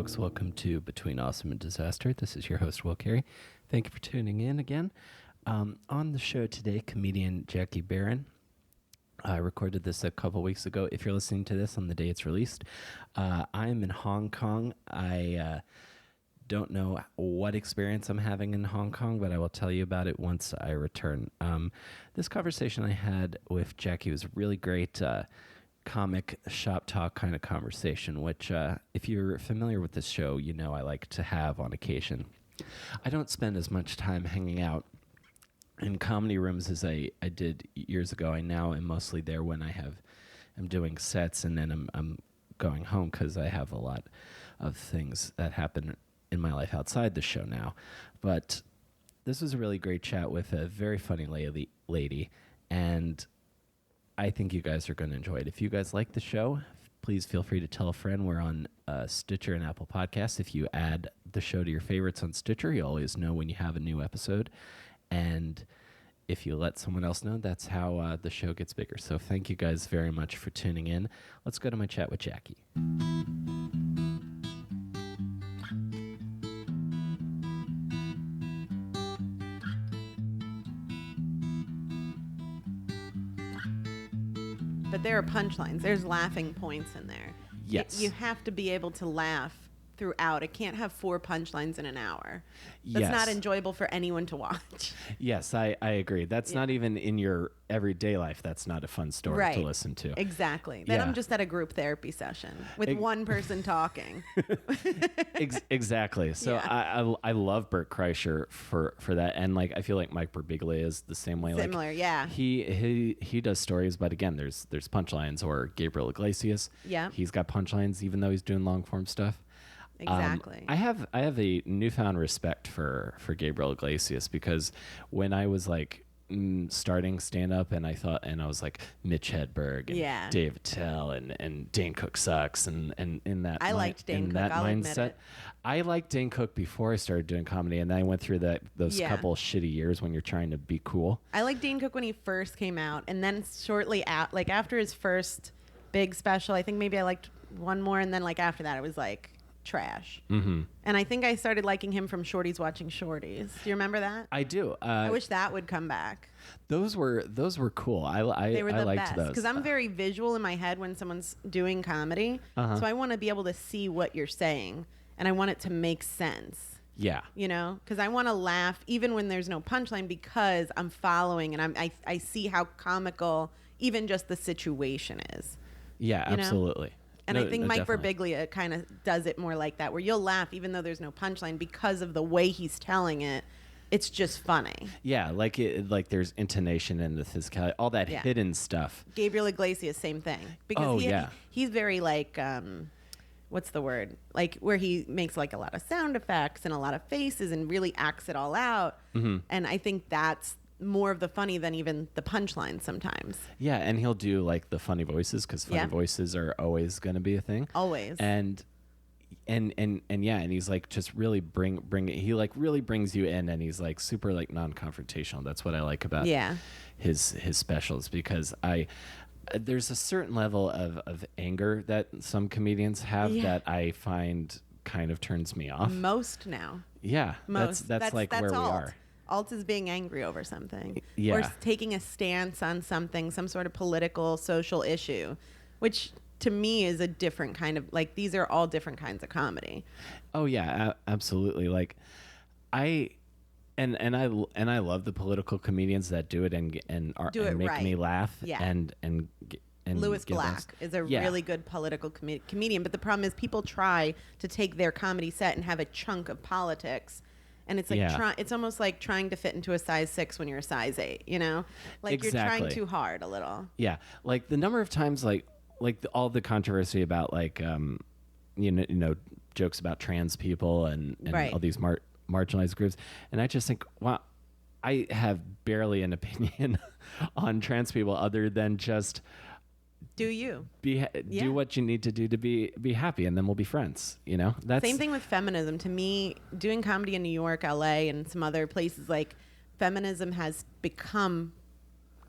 folks. Welcome to Between Awesome and Disaster. This is your host, Will Carey. Thank you for tuning in again. On the show today, comedian Jacky Beren. I recorded this a couple weeks ago. If you're listening to this on the day it's released, I am in Hong Kong. I don't know what experience I'm having in Hong Kong, but I will tell you about it once I return. This conversation I had with Jacky was really great. Comic shop talk kind of conversation, which if you're familiar with this show, you know I like to have on occasion. I don't spend as much time hanging out in comedy rooms as I did years ago. I now am mostly there when I'm doing sets, and then I'm going home because I have a lot of things that happen in my life outside the show now. But this was a really great chat with a very funny lady, and I think you guys are going to enjoy it. If you guys like the show, please feel free to tell a friend. We're on Stitcher and Apple Podcasts. If you add the show to your favorites on Stitcher, you always know when you have a new episode. And if you let someone else know, that's how the show gets bigger. So thank you guys very much for tuning in. Let's go to my chat with Jacky. But there are punchlines. There's laughing points in there. Yes. You have to be able to laugh throughout. It can't have 4 punchlines in an hour. That's Yes. not enjoyable for anyone to watch. Yes, I agree. That's not even in your everyday life. That's not a fun story to listen to. Exactly. Then Yeah. I'm just at a group therapy session with one person talking. Exactly. So Yeah. I love Bert Kreischer for that, and like I feel like Mike Birbiglia is the same way. Similar, like, yeah. He does stories, but again, there's punchlines. Or Gabriel Iglesias. Yeah. He's got punchlines, even though he's doing long form stuff. Exactly. I have a newfound respect for Gabriel Iglesias, because when I was like starting stand up, and I was like Mitch Hedberg and Dave Attell and Dane Cook sucks, and in that I liked Dane Cook, that I'll admit mindset. it. I liked Dane Cook before I started doing comedy, and then I went through those couple shitty years when you're trying to be cool. I liked Dane Cook when he first came out, and then shortly out, like after his first big special, I think maybe I liked one more, and then like after that, it was like trash. Mm-hmm. And I think I started liking him from Shorties Watching Shorties. Do you remember that? I do. I wish that would come back. Those were cool. They were the liked best those because I'm very visual in my head when someone's doing comedy. Uh-huh. So I want to be able to see what you're saying, and I want it to make sense. Yeah. You know, because I want to laugh even when there's no punchline, because I'm following and I see how comical even just the situation is. Yeah, You know? absolutely. And I think Mike definitely. Birbiglia kind of does it more like that, where you'll laugh even though there's no punchline because of the way he's telling it. It's just funny. Yeah, like there's intonation and the physicality, all that hidden stuff. Gabriel Iglesias, same thing. Because he's very like, what's the word? Like where he makes like a lot of sound effects and a lot of faces and really acts it all out. Mm-hmm. And I think that's more of the funny than even the punchline sometimes. Yeah, and he'll do like the funny voices, because funny voices are always going to be a thing. Always. And he's like just really bring it. He like really brings you in, and he's like super like non-confrontational. That's what I like about his specials, because there's a certain level of anger that some comedians have that I find kind of turns me off. Most now. Yeah, that's like where we are. Alt is being angry over something. Yeah. Or taking a stance on something, some sort of political, social issue, which to me is a different kind of, like, these are all different kinds of comedy. Oh yeah, absolutely. Like I love the political comedians that do it and make right. me laugh. Yeah. And Louis Black is a really good political comedian, but the problem is people try to take their comedy set and have a chunk of politics. And it's like it's almost like trying to fit into a size 6 when you're a size 8, you know? Like You're trying too hard a little. Yeah. Like the number of times all the controversy about like you know jokes about trans people and all these marginalized groups, and I just think, wow, I have barely an opinion on trans people other than just do what you need to do to be happy, and then we'll be friends, you know? That's same thing with feminism. To me, doing comedy in New York, LA, and some other places, like, feminism has become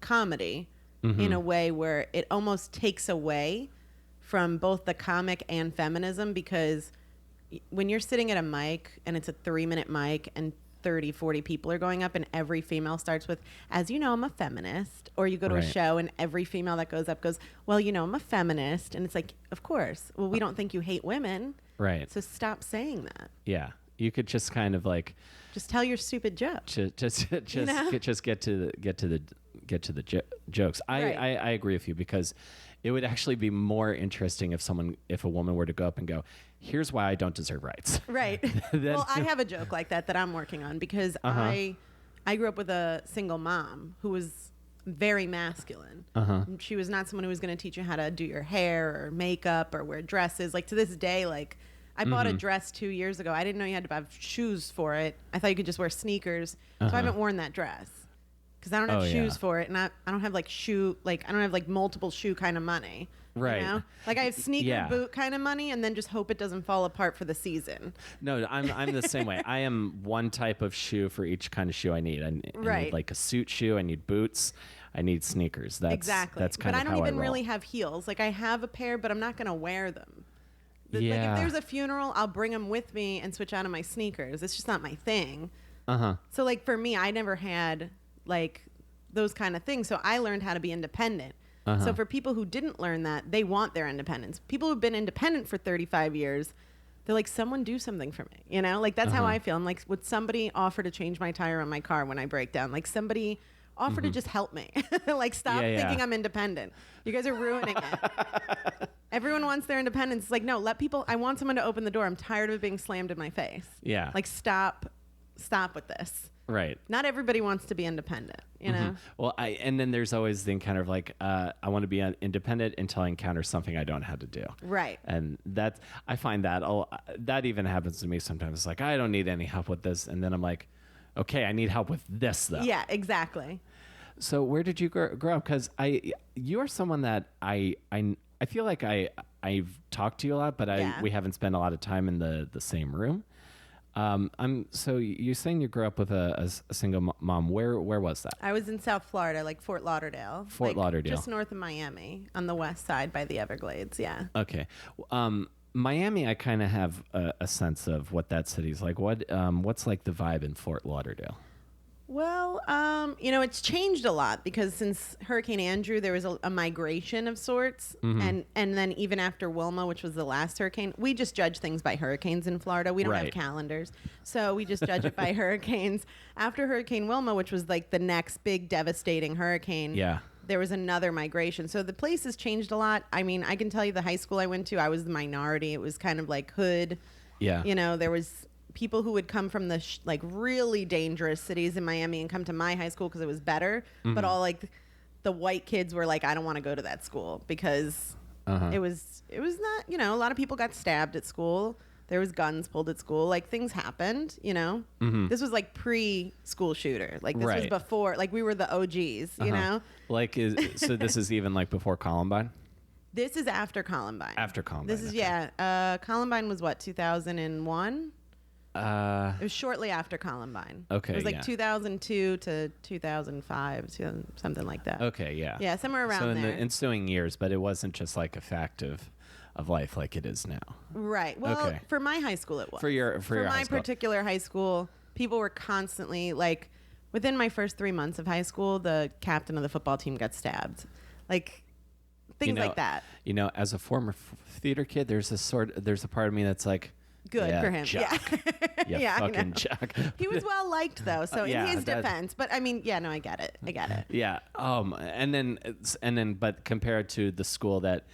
comedy in a way where it almost takes away from both the comic and feminism, because when you're sitting at a mic and it's a 3-minute mic and 30, 40 people are going up and every female starts with, as you know, I'm a feminist. Or you go to a show and every female that goes up goes, well, you know, I'm a feminist. And it's like, of course. Well, we don't think you hate women. Right. So stop saying that. Yeah. You could just kind of like just tell your stupid joke. Just get to the jokes. I agree with you, because it would actually be more interesting if a woman were to go up and go, here's why I don't deserve rights. Right. Well, I have a joke like that I'm working on, because I grew up with a single mom who was very masculine. She was not someone who was going to teach you how to do your hair or makeup or wear dresses. Like, to this day, like, I bought a dress 2 years ago. I didn't know you had to have shoes for it. I thought you could just wear sneakers. So I haven't worn that dress because I don't have shoes for it, and I don't have I don't have multiple shoe kind of money. Right. You know? Like, I have sneaker boot kind of money, and then just hope it doesn't fall apart for the season. No, I'm the same way. I am one type of shoe for each kind of shoe I need. I need like a suit shoe. I need boots. I need sneakers. Exactly. That's kind of how I roll. But I don't even really have heels. Like, I have a pair, but I'm not going to wear them. Like, if there's a funeral, I'll bring them with me and switch out of my sneakers. It's just not my thing. So, like, for me, I never had, like, those kind of things. So I learned how to be independent. So for people who didn't learn that, they want their independence. People who've been independent for 35 years, they're like, someone do something for me. You know? Like, that's how I feel. I'm like, would somebody offer to change my tire on my car when I break down? Like, somebody offer to just help me. Like, stop thinking I'm independent. You guys are ruining it. Everyone wants their independence. It's like, no, I want someone to open the door. I'm tired of it being slammed in my face. Yeah. Like, stop with this. Right. Not everybody wants to be independent, you know? Well, and then there's always the kind of like, I want to be independent until I encounter something I don't know how to do. Right. And I find that even happens to me sometimes. It's like, I don't need any help with this. And then I'm like, okay, I need help with this though. Yeah, exactly. So where did you grow up? Because you are someone that I feel like I've talked to you a lot, but we haven't spent a lot of time in the same room. So you're saying you grew up with a single mom. Where was that? I was in South Florida, like Fort Lauderdale. Fort Lauderdale. Just north of Miami on the west side by the Everglades. Yeah. Okay. Miami, I kind of have a sense of what that city's like. What's like the vibe in Fort Lauderdale? Well, it's changed a lot because since Hurricane Andrew, there was a migration of sorts. And then even after Wilma, which was the last hurricane, we just judge things by hurricanes in Florida. We don't have calendars. So we just judge it by hurricanes. After Hurricane Wilma, which was like the next big devastating hurricane, there was another migration. So the place has changed a lot. I mean, I can tell you the high school I went to, I was the minority. It was kind of like hood. Yeah. There was people who would come from the really dangerous cities in Miami and come to my high school because it was better. But all like the white kids were like, I don't want to go to that school because it was not, a lot of people got stabbed at school. There was guns pulled at school. Like, things happened, This was like pre-school shooter. Like, this was before, like, we were the OGs, you know? Like, so this is even like before Columbine? This is after Columbine. After Columbine. This is, Columbine was what, 2001? It was shortly after Columbine. Okay, it was like 2002 to 2005, something like that. Okay, yeah. Yeah, somewhere around there. So in the ensuing years, but it wasn't just like a fact of life like it is now. Right. Well, for my high school it was. For your my particular high school, people were constantly like, within my first 3 months of high school, the captain of the football team got stabbed. Like, things like that. As a former theater kid, there's a part of me that's like, good for him. Jack. Yeah, fucking Jack. He was well liked though, so in his defense. But I mean, I get it. Yeah. And then, but compared to the school that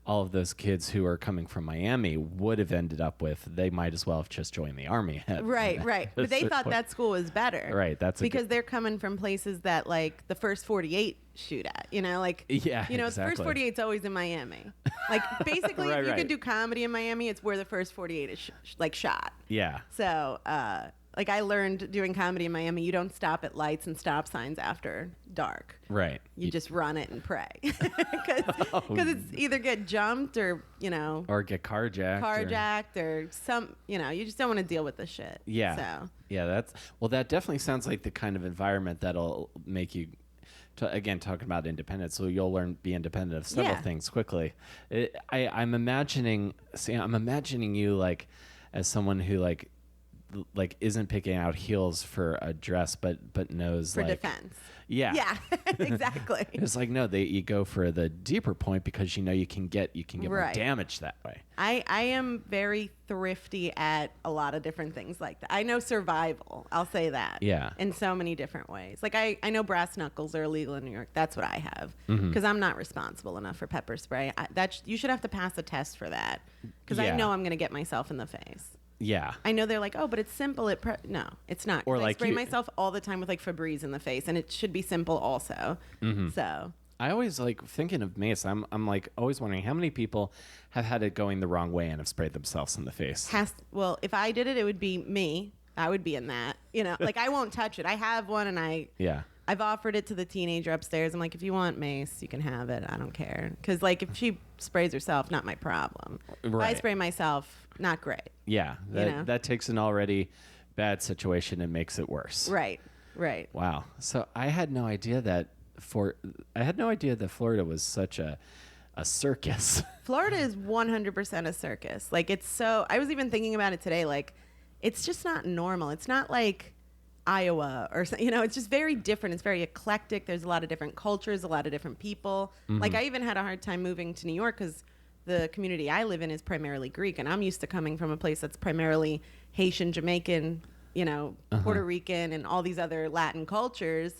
all of those kids who are coming from Miami would have ended up with, they might as well have just joined the Army. Right. But they thought that school was better. Right. Because they're coming from places that like the first 48 shoot at, the first 48 is always in Miami. Like, basically, if you can do comedy in Miami, it's where the first 48 is shot. Yeah. So, like, I learned doing comedy in Miami, you don't stop at lights and stop signs after dark. Right. You just run it and pray. Because it's either get jumped or, or get carjacked. Or some, you just don't want to deal with the shit. Yeah. So. Yeah, that definitely sounds like the kind of environment that'll make you, again, talking about independence, so you'll be independent of several things quickly. I'm imagining you like as someone who like isn't picking out heels for a dress, but knows for like defense. Yeah, Exactly. It's like no, you go for the deeper point because you can get more Right. damage that way. I am very thrifty at a lot of different things like that. I know survival. I'll say that. Yeah. In so many different ways. Like I know brass knuckles are illegal in New York. That's what I have because I'm not responsible enough for pepper spray. You should have to pass a test for that because I know I'm going to get myself in the face. Yeah. I know they're like, oh, but it's simple. No, it's not. Or I like spray myself all the time with like Febreze in the face, and it should be simple also. So I always like thinking of mace. I'm like always wondering how many people have had it going the wrong way and have sprayed themselves in the face. Well, if I did it, it would be me. I would be in that. Like I won't touch it. I have one, and I've offered it to the teenager upstairs. I'm like, if you want mace, you can have it. I don't care. Because, like, if she sprays herself, not my problem. If I spray myself, not great. Yeah. That takes an already bad situation and makes it worse. Right. Wow. So I had no idea that Florida was such a circus. Florida is 100% a circus. Like, I was even thinking about it today. Like, it's just not normal. It's not like Iowa or it's just very different. It's very eclectic. There's a lot of different cultures, a lot of different people. Like I even had a hard time moving to New York because the community I live in is primarily Greek, and I'm used to coming from a place that's primarily Haitian, Jamaican, Puerto Rican, and all these other Latin cultures.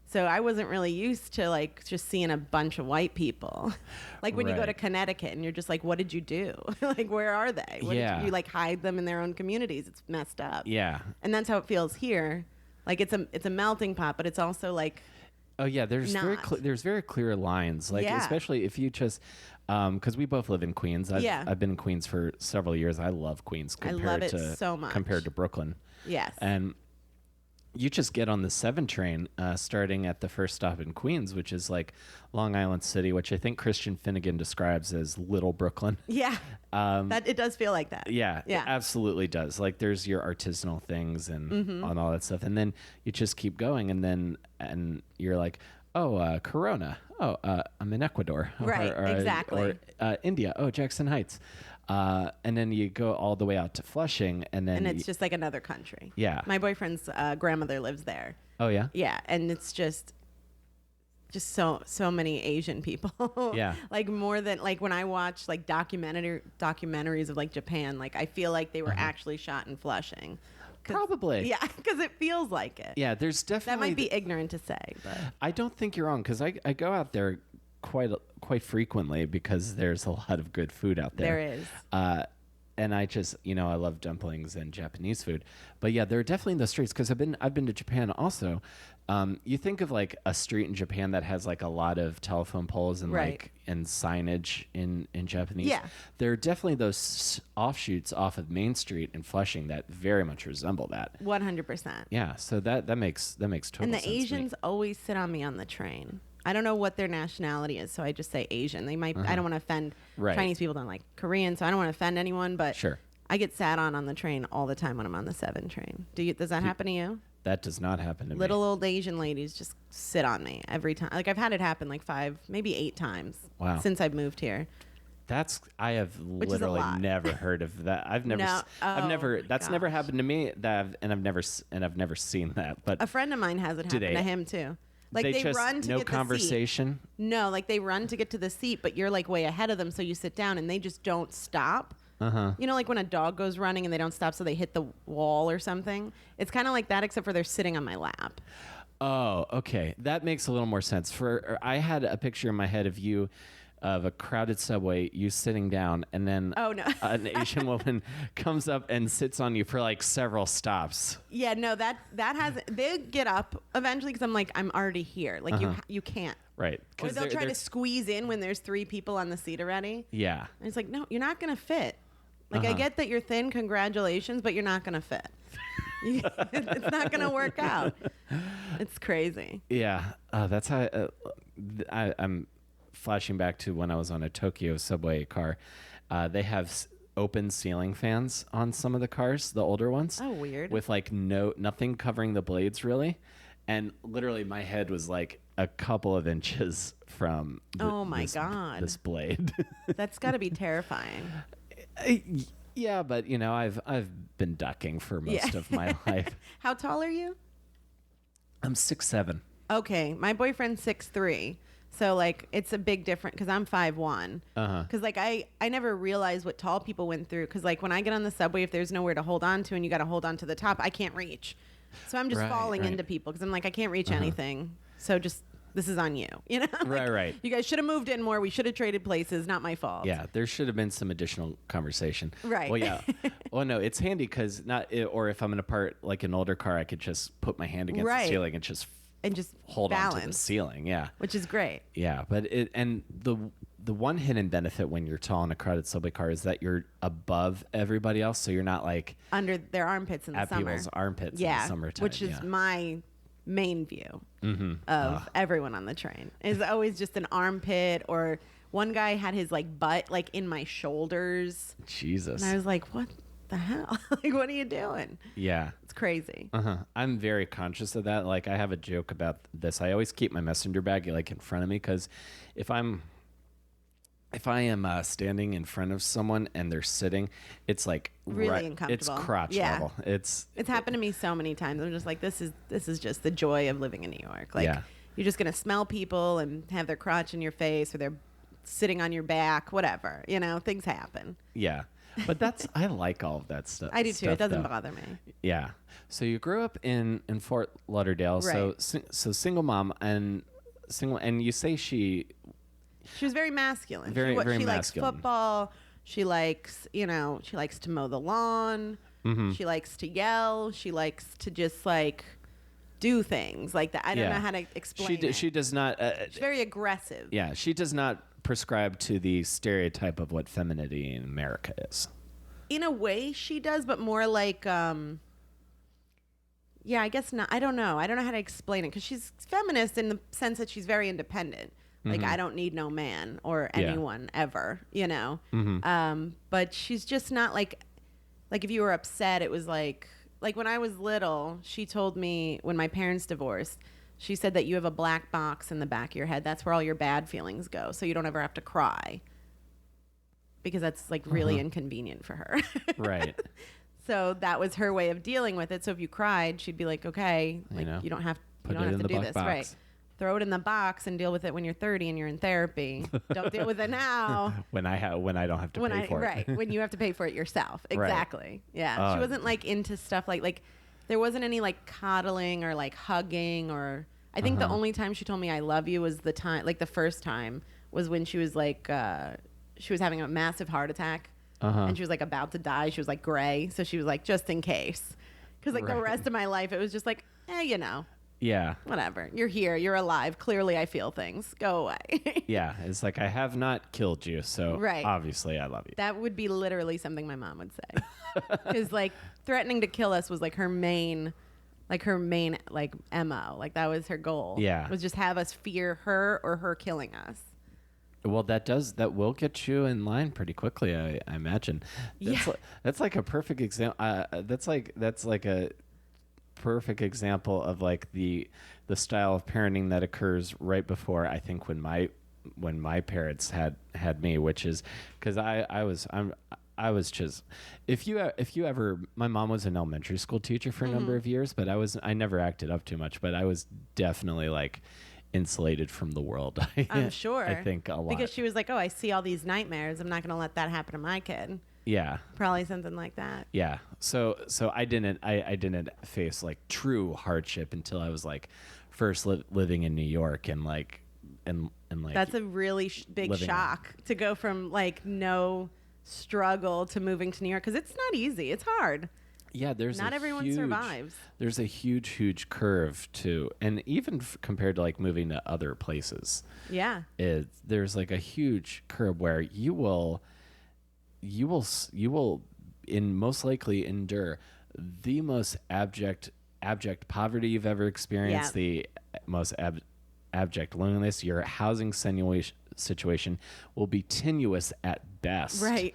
So I wasn't really used to like just seeing a bunch of white people. Like when you go to Connecticut and you're just like, what did you do? Like, where are they? Did you like hide them in their own communities? It's messed up. Yeah. And that's how it feels here. Like it's a melting pot, but it's also like, oh yeah, there's very clear lines. Like especially if you just because we both live in Queens. I've been in Queens for several years. I love Queens compared to Brooklyn. Yes. And you just get on the 7 train starting at the first stop in Queens, which is like Long Island City, which I think Christian Finnegan describes as Little Brooklyn. Yeah. That it does feel like that. Yeah. It absolutely does. Like there's your artisanal things and all that stuff. And then you just keep going and you're like, oh, Corona. Oh, I'm in Ecuador. Right. Exactly. Or India. Oh, Jackson Heights. And then you go all the way out to Flushing, and it's just like another country. Yeah. My boyfriend's grandmother lives there. Oh yeah. Yeah, and it's just so many Asian people. Yeah. Like more than like when I watch like documentaries of like Japan, like I feel like they were actually shot in Flushing. Probably. Yeah, because it feels like it. Yeah, there's definitely... That might be ignorant to say, but... I don't think you're wrong, because I go out there quite frequently because there's a lot of good food out there. There is. And I just, I love dumplings and Japanese food. But yeah, there are definitely the streets, because I've been to Japan also. You think of like a street in Japan that has like a lot of telephone poles and and signage in Japanese. Yeah. There are definitely those offshoots off of Main Street in Flushing that very much resemble that. 100%. Yeah, so that makes total sense. And the Asians always sit on me on the train. I don't know what their nationality is, so I just say Asian. They might. I don't want to offend Chinese people. Don't like Korean, so I don't want to offend anyone. But sure. I get sat on the train all the time when I'm on the 7 train. Does that happen to you? That does not happen to me. Little old Asian ladies just sit on me every time. Like I've had it happen like 5, maybe 8 times since I've moved here. I have literally never heard of that. I've never that's never happened to me. I've never seen that. But a friend of mine has it happen to him too. Like they run to no get conversation. The seat. No, like they run to get to the seat, but you're like way ahead of them, so you sit down and they just don't stop. Like when a dog goes running and they don't stop, so they hit the wall or something. It's kind of like that, except for they're sitting on my lap. Oh, okay, that makes a little more sense. I had a picture in my head of you. Of a crowded subway, you sitting down, and then an Asian woman comes up and sits on you for like several stops. Yeah, no, they get up eventually because I'm already here. Like you can't. Right. Or they'll try to squeeze in when there's 3 people on the seat already. Yeah. And it's like, no, you're not going to fit. Like I get that you're thin, congratulations, but you're not going to fit. It's not going to work out. It's crazy. Yeah. That's how I'm flashing back to when I was on a Tokyo subway car. They have open ceiling fans on some of the cars, the older ones. Oh, weird. With like nothing covering the blades really. And literally my head was like a couple of inches from this blade. That's got to be terrifying. Yeah, but I've been ducking for most of my life. How tall are you? I'm 6'7". Okay, my boyfriend's 6'3". So like it's a big difference because I'm 5'1". Because like I never realized what tall people went through. Because like when I get on the subway, if there's nowhere to hold on to and you got to hold on to the top, I can't reach. So I'm just falling into people because I'm like I can't reach anything. So just this is on you. Right. You guys should have moved in more. We should have traded places. Not my fault. Yeah, there should have been some additional conversation. Right. Well, yeah. Well, no, it's handy because or if I'm in a part like an older car, I could just put my hand against the ceiling and just hold on to the ceiling. Yeah, which is great. Yeah, but the one hidden benefit when you're tall in a crowded subway car is that you're above everybody else, so you're not like under their armpits in the summer. People's armpits in the summertime. Which is my main view of everyone on the train is always just an armpit, or one guy had his like butt like in my shoulders. Jesus. And I was like, what the hell? Like, what are you doing? Yeah. It's crazy. I'm very conscious of that. Like, I have a joke about this. I always keep my messenger bag like in front of me because if I am standing in front of someone and they're sitting, it's like really uncomfortable. It's crotch level. It's happened to me so many times. I'm just like, this is just the joy of living in New York. Like, you're just gonna smell people and have their crotch in your face, or they're sitting on your back, whatever. Things happen. Yeah, but I like all of that stuff. I do too. It doesn't bother me. Yeah. So you grew up in Fort Lauderdale. Right. So single mom and you say she was very masculine. Very she masculine. Likes football. She likes, she likes to mow the lawn. She likes to yell. She likes to just like do things like that. I don't know how to explain it. She does not. She's very aggressive. Yeah, she does not prescribe to the stereotype of what femininity in America is. In a way, she does, but more like, I guess not. I don't know. I don't know how to explain it because she's feminist in the sense that she's very independent. Like, I don't need no man or anyone ever, But she's just not like if you were upset, it was like when I was little, she told me when my parents divorced, she said that you have a black box in the back of your head. That's where all your bad feelings go. So you don't ever have to cry because that's like really inconvenient for her. Right. So that was her way of dealing with it. So if you cried, she'd be like, okay, like you don't have to do this. Box. Right. Throw it in the box and deal with it when you're 30 and you're in therapy. Don't deal with it now. when I don't have to pay for it. Right. When you have to pay for it yourself. Exactly. Right. Yeah. She wasn't like into stuff like there wasn't any like coddling or like hugging, or I think the only time she told me I love you was the first time was when she was like she was having a massive heart attack and she was like about to die. She was like gray. So she was like, just in case. Because like the rest of my life, it was just like, yeah. Whatever. You're here. You're alive. Clearly, I feel things. Go away. Yeah. It's like, I have not killed you. So obviously I love you. That would be literally something my mom would say. Because like threatening to kill us was like her main MO. Like that was her goal. Yeah. Was just have us fear her or her killing us. Well, that will get you in line pretty quickly, I imagine. That's like a perfect example. That's like a perfect example of like the style of parenting that occurs right before, I think, when my parents had me, which is because I was just if you ever, my mom was an elementary school teacher for a number of years, but I never acted up too much, but I was definitely like insulated from the world. I'm sure. I think a lot because she was like, oh, I see all these nightmares. I'm not going to let that happen to my kid. Yeah. Probably something like that. Yeah. So I didn't face like true hardship until I was like first living in New York and like that's a really big shock to go from like no struggle to moving to New York, because it's not easy. It's hard. Yeah, not everyone survives. There's a huge curve too, and even compared to like moving to other places. Yeah. There's like a huge curve where you will most likely endure the most abject poverty you've ever experienced, the most abject loneliness. Your housing situation will be tenuous at best. Right.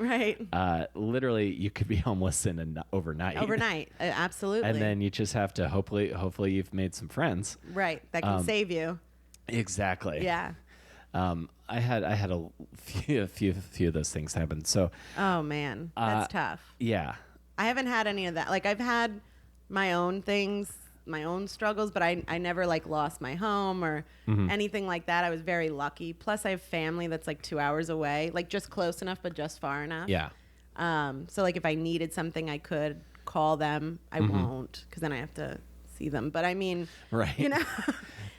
Literally, you could be homeless in overnight. Absolutely. And then you just have to hopefully you've made some friends. Right, that can save you. Exactly. Yeah. I had a few of those things happen. So, oh man, that's tough. Yeah, I haven't had any of that. Like I've had my own things, my own struggles, but I never like lost my home or anything like that. I was very lucky. Plus, I have family that's like 2 hours away, like just close enough, but just far enough. Yeah. So like if I needed something, I could call them. I won't, because then I have to see them. But I mean, right. You know.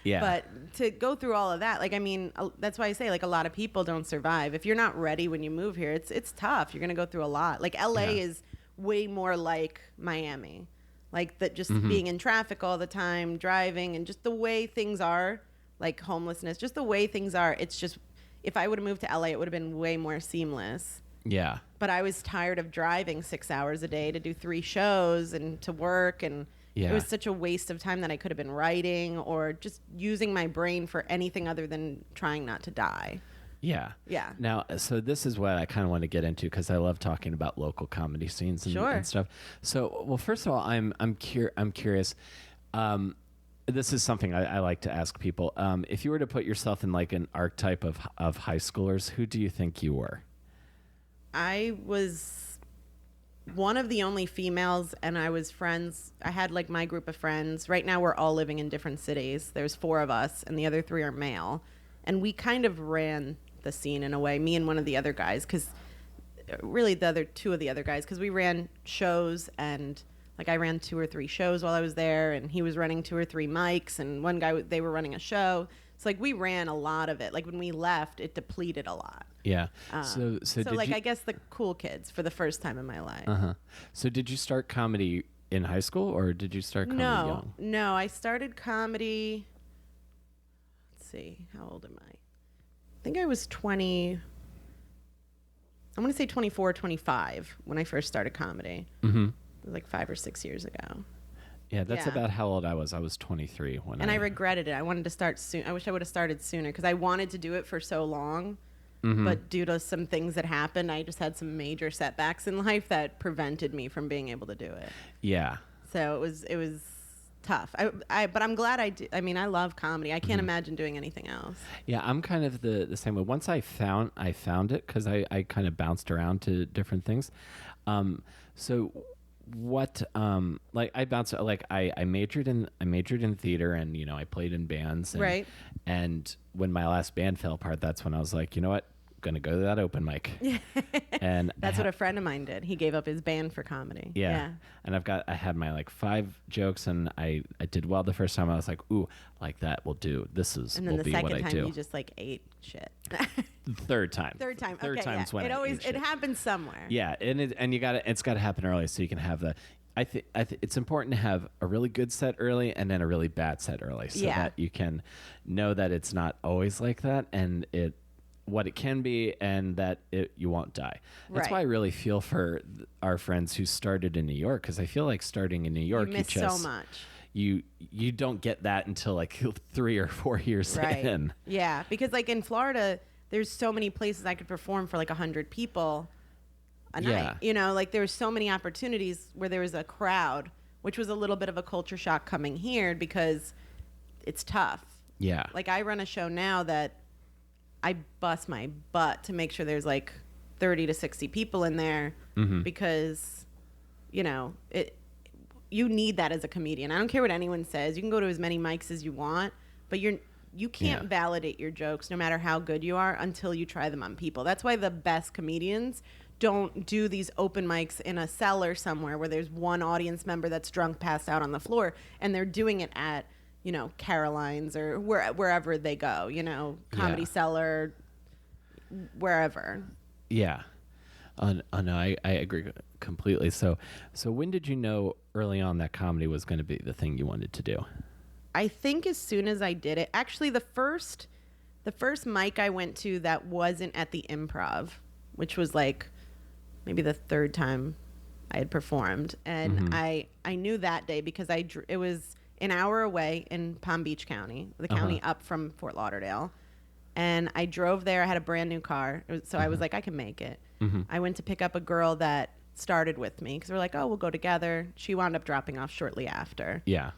Yeah. But to go through all of that, like, I mean, that's why I say, like, a lot of people don't survive. If you're not ready when you move here, it's tough. You're going to go through a lot. Like, LA is way more like Miami. Like, that just being in traffic all the time, driving, and just the way things are, like homelessness, just the way things are. It's just, if I would have moved to LA, it would have been way more seamless. Yeah. But I was tired of driving 6 hours a day to do 3 shows and to work, and it was such a waste of time that I could have been writing or just using my brain for anything other than trying not to die. Yeah. Yeah. Now, so this is what I kind of want to get into because I love talking about local comedy scenes and stuff. So, well, first of all, I'm curious. This is something I like to ask people. If you were to put yourself in like an archetype of high schoolers, who do you think you were? I was one of the only females, and I was friends. I had like my group of friends. Right now we're all living in different cities. There's 4 of us, and the other 3 are male. And we kind of ran the scene in a way, me and one of the other guys, because really the other 2 of the other guys, because we ran shows, and like I ran 2 or 3 shows while I was there, and he was running 2 or 3 mics, and one guy, they were running a show. So like we ran a lot of it. Like when we left, it depleted a lot. Yeah. So like I guess the cool kids for the first time in my life. So did you start comedy in high school or did you start comedy young? No, I started comedy. Let's see, how old am I? I think I was 20. I'm going to say 24, 25 when I first started comedy. It was like 5 or 6 years ago. Yeah, that's about how old I was. I was 23 when I regretted it. I wanted to start soon. I wish I would have started sooner because I wanted to do it for so long. But due to some things that happened, I just had some major setbacks in life that prevented me from being able to do it. Yeah. So it was tough. But I'm glad I do. I mean, I love comedy. I can't imagine doing anything else. Yeah, I'm kind of the same way. Once I found it because I kind of bounced around to different things. So what like I bounced like I majored in theater and you know I played in bands and, right. And when my last band fell apart, that's when I was like, you know what, I'm gonna go to that open mic. And that's what a friend of mine did. He gave up his band for comedy. Yeah. And I had my like 5 jokes and I did well the first time. I was like, ooh, like that will do. This is and then will the be what I do. second time you just like ate shit. Third time. Third time's yeah. when it happens somewhere. Yeah, and it's got to happen early so you can have the. I think it's important to have a really good set early and then a really bad set early so that you can know that it's not always like that and what it can be and that you won't die. That's why I really feel for our friends who started in New York because I feel like starting in New York you miss so much. You don't get that until like 3 or 4 years in. Yeah, because like in Florida, there's so many places I could perform for like 100 people a night. You know, like there were so many opportunities where there was a crowd, which was a little bit of a culture shock coming here because it's tough. Yeah. Like I run a show now that I bust my butt to make sure there's like 30 to 60 people in there because, you know, you need that as a comedian. I don't care what anyone says. You can go to as many mics as you want, but you can't validate your jokes no matter how good you are until you try them on people. That's why the best comedians don't do these open mics in a cellar somewhere where there's one audience member that's drunk, passed out on the floor, and they're doing it at, you know, Caroline's or wherever they go, you know, Comedy Cellar, wherever. Yeah. No, I agree completely. So when did you know early on that comedy was going to be the thing you wanted to do? I think as soon as I did it. Actually, the first mic I went to that wasn't at the Improv, which was like maybe the 3rd time I had performed, and I knew that day because it was an hour away in Palm Beach County, the county up from Fort Lauderdale, and I drove there. I had a brand new car, so I was like, I can make it. I went to pick up a girl that started with me because we're like, oh, we'll go together. She wound up dropping off shortly after. Yeah.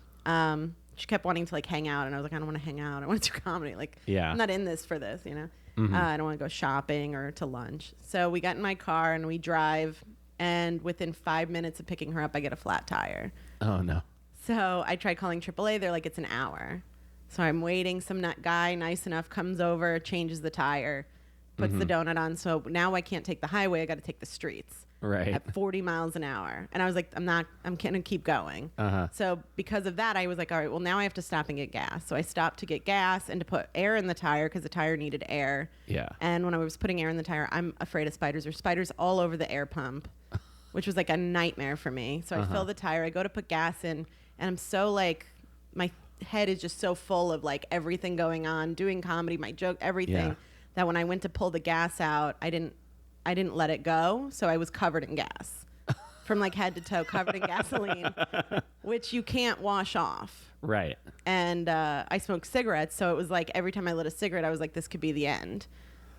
she kept wanting to like hang out, and I was like, I don't want to hang out. I want to do comedy. Like, yeah. I'm not in this for this, you know. Mm-hmm. I don't want to go shopping or to lunch. So we got in my car and we drive, and within 5 minutes of picking her up, I get a flat tire. Oh no. So I tried calling AAA. They're like, it's an hour. So I'm waiting. Some guy nice enough comes over, changes the tire, puts the donut on. So now I can't take the highway. I got to take the streets. Right. At 40 miles an hour. And I was like, I'm going to keep going. Uh-huh. So because of that, I was like, all right, well, now I have to stop and get gas. So I stopped to get gas and to put air in the tire because the tire needed air. Yeah. And when I was putting air in the tire, I'm afraid of spiders. There's spiders all over the air pump, which was like a nightmare for me. So I fill the tire. I go to put gas in, and I'm so like, my head is just so full of like everything going on, doing comedy, my joke, everything, that when I went to pull the gas out, I didn't let it go, so I was covered in gas from like head to toe, covered in gasoline, which you can't wash off. Right. And I smoked cigarettes, so it was like every time I lit a cigarette, I was like, this could be the end,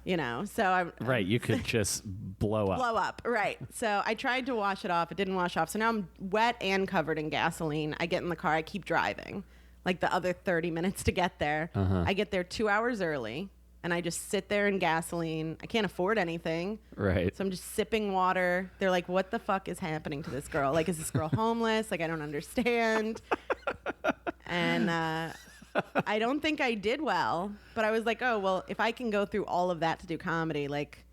you know? So Right, you could just blow up. Blow up, right. So I tried to wash it off. It didn't wash off. So now I'm wet and covered in gasoline. I get in the car. I keep driving, like the other 30 minutes to get there. I get there 2 hours early. And I just sit there in gasoline. I can't afford anything. Right. So I'm just sipping water. They're like, what the fuck is happening to this girl? Like, is this girl homeless? Like, I don't understand. And I don't think I did well. But I was like, oh, well, if I can go through all of that to do comedy, like,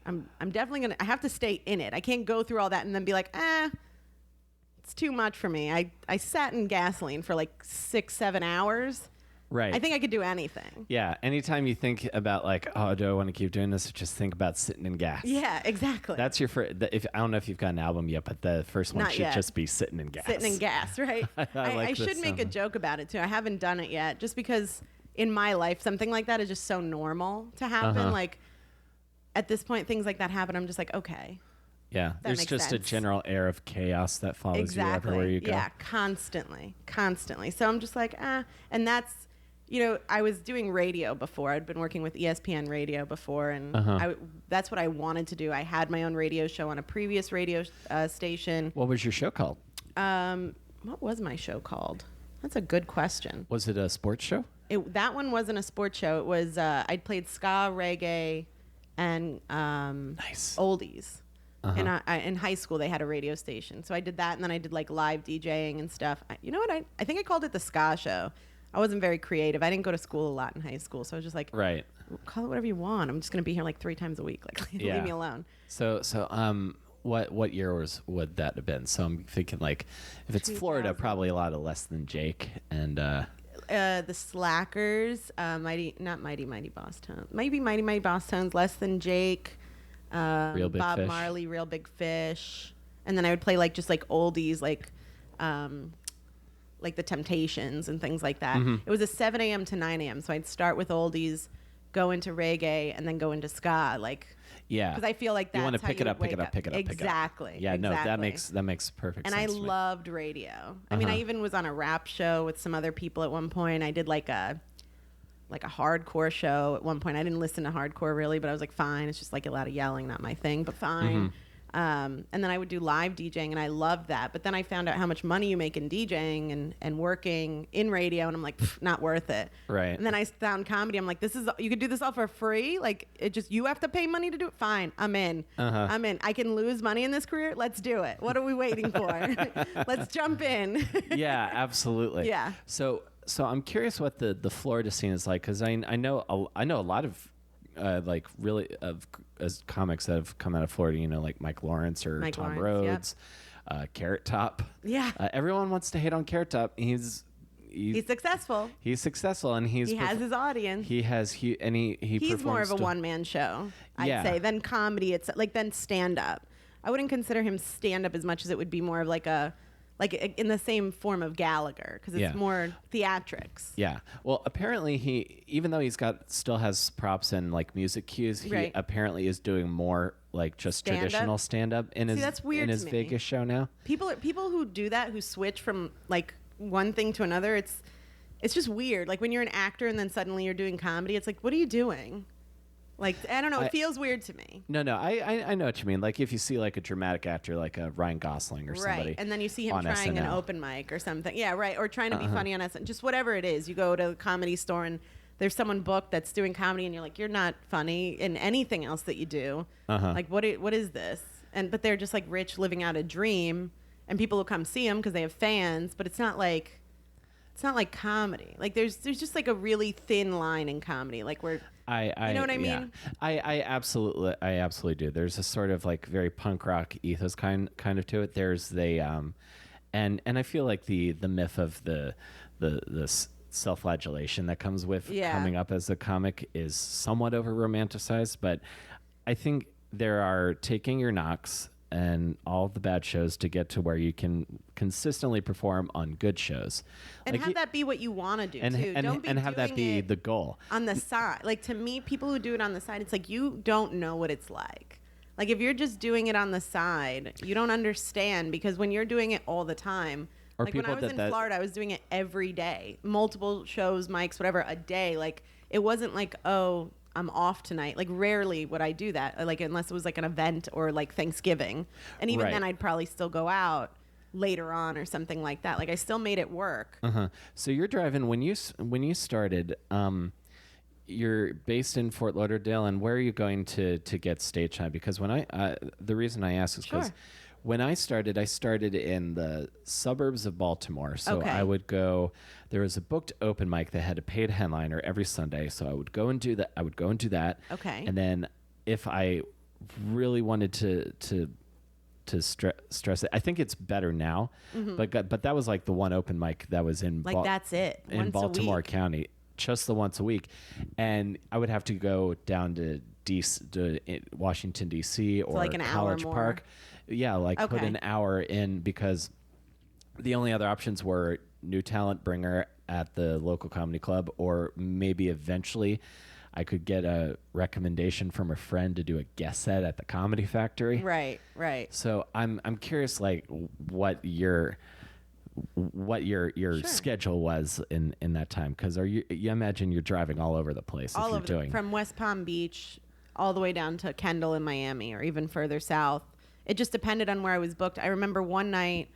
I'm definitely going to, I have to stay in it. I can't go through all that and then be like, it's too much for me. I sat in gasoline for like 6-7 hours. Right. I think I could do anything. Yeah. Anytime you think about like, oh, do I want to keep doing this? Just think about sitting in gas. Yeah, exactly. That's your first. I don't know if you've got an album yet, but the first one Not should yet. just be sitting in gas. Sitting in gas, right? I should make a sound. joke about it too. I haven't done it yet, just because in my life something like that is just so normal to happen. Like at this point, things like that happen. I'm just like, okay. Yeah, That there's makes just sense. a general air of chaos that follows you everywhere you go. Yeah, constantly. So I'm just like, and that's. You know, I was doing radio before. I'd been working with ESPN radio before, and that's what I wanted to do. I had my own radio show on a previous radio station. What was your show called? What was my show called? That's a good question. Was it a sports show? That one wasn't a sports show. It was, I'd played ska, reggae, and Nice. oldies. In high school, they had a radio station. So I did that, and then I did like live DJing and stuff. You know what? I think I called it the ska show. I wasn't very creative. I didn't go to school a lot in high school, so I was just like, Right. Call it whatever you want. I'm just going to be here like 3 times a week. Like, leave me alone. So what year would that have been? So I'm thinking like, if it's Florida, probably a lot of Less Than Jake and the Slackers, Mighty Boss Tones, maybe Mighty Boss Tones, Less Than Jake, Real Big Bob Fish. Marley, Real Big Fish, and then I would play like just like oldies, like the Temptations and things like that. It was a 7 a.m. to 9 a.m. So I'd start with oldies, go into reggae, and then go into ska. Like, yeah, because I feel like that's you want to how pick you it up, would pick it wake up, pick it up, exactly. pick it up. Yeah, exactly. no, that makes perfect and sense. And to I me. loved radio. I mean, I even was on a rap show with some other people at one point. I did like a hardcore show at one point. I didn't listen to hardcore really, but I was like, fine. It's just like a lot of yelling, not my thing, but fine. And then I would do live DJing, and I loved that. But then I found out how much money you make in DJing and working in radio, and I'm like, not worth it. Right. And then I found comedy. I'm like, you could do this all for free. Like, you have to pay money to do it. Fine, I'm in. I'm in. I can lose money in this career. Let's do it. What are we waiting for? Let's jump in. Yeah, absolutely. Yeah. So I'm curious what the Florida scene is like, because I know a lot of like really as comics that have come out of Florida, you know, like Mike Lawrence or Tom Rhodes, Carrot Top. Yeah. Everyone wants to hate on Carrot Top. He's successful. He's successful, and he has his audience. He's more of a one-man show, I'd say, than comedy. It's like than stand-up. I wouldn't consider him stand-up as much as it would be more of like in the same form of Gallagher, because it's more theatrics. Yeah. Well, apparently even though still has props and like music cues, he apparently is doing more like just traditional stand-up in that's weird in his to me. Vegas show now. People who do that, who switch from like one thing to another, it's just weird. Like when you're an actor and then suddenly you're doing comedy, it's like, what are you doing? Like, I don't know. It feels weird to me. No, I know what you mean. Like if you see like a dramatic actor like a Ryan Gosling or somebody. Right. And then you see him trying SNL. an open mic or something. Yeah, right. Or trying to be funny on SNL. Just whatever it is. You go to a comedy store and there's someone booked that's doing comedy and you're like, you're not funny in anything else that you do. Like, what is this? But they're just like rich living out a dream, and people will come see them because they have fans, but it's not like comedy. Like there's just like a really thin line in comedy. Like you know what I mean? I absolutely do. There's a sort of like very punk rock ethos kind of to it. There's and I feel like the myth of the self-flagellation that comes with coming up as a comic is somewhat over romanticized, but I think there are taking your knocks and all the bad shows to get to where you can consistently perform on good shows. And have that be what you want to do, too. And have that be the goal. On the side. Like, to me, people who do it on the side, it's like you don't know what it's like. Like, if you're just doing it on the side, you don't understand, because when you're doing it all the time, or like when I was in Florida, I was doing it every day. Multiple shows, mics, whatever, a day. Like, it wasn't like, oh, I'm off tonight. Like, rarely would I do that, like, unless it was like an event or like Thanksgiving. And even then I'd probably still go out later on or something like that. Like, I still made it work. So you're driving when you started, you're based in Fort Lauderdale, and where are you going to get stage time? Because when the reason I ask is because when I started in the suburbs of Baltimore. So I would go. There was a booked open mic that had a paid headliner every Sunday. So I would go and do that. Okay. And then if I really wanted to stress it, I think it's better now. But that was like the one open mic that was in that's it in Baltimore County, just the once a week, and I would have to go down to Washington D.C. or like an College hour more. Park. Yeah, like put an hour in, because the only other options were new talent bringer at the local comedy club, or maybe eventually I could get a recommendation from a friend to do a guest set at the Comedy Factory. Right. So I'm curious, like what your schedule was in that time, because you imagine you're driving all over the place from West Palm Beach all the way down to Kendall in Miami, or even further south. It just depended on where I was booked. I remember one night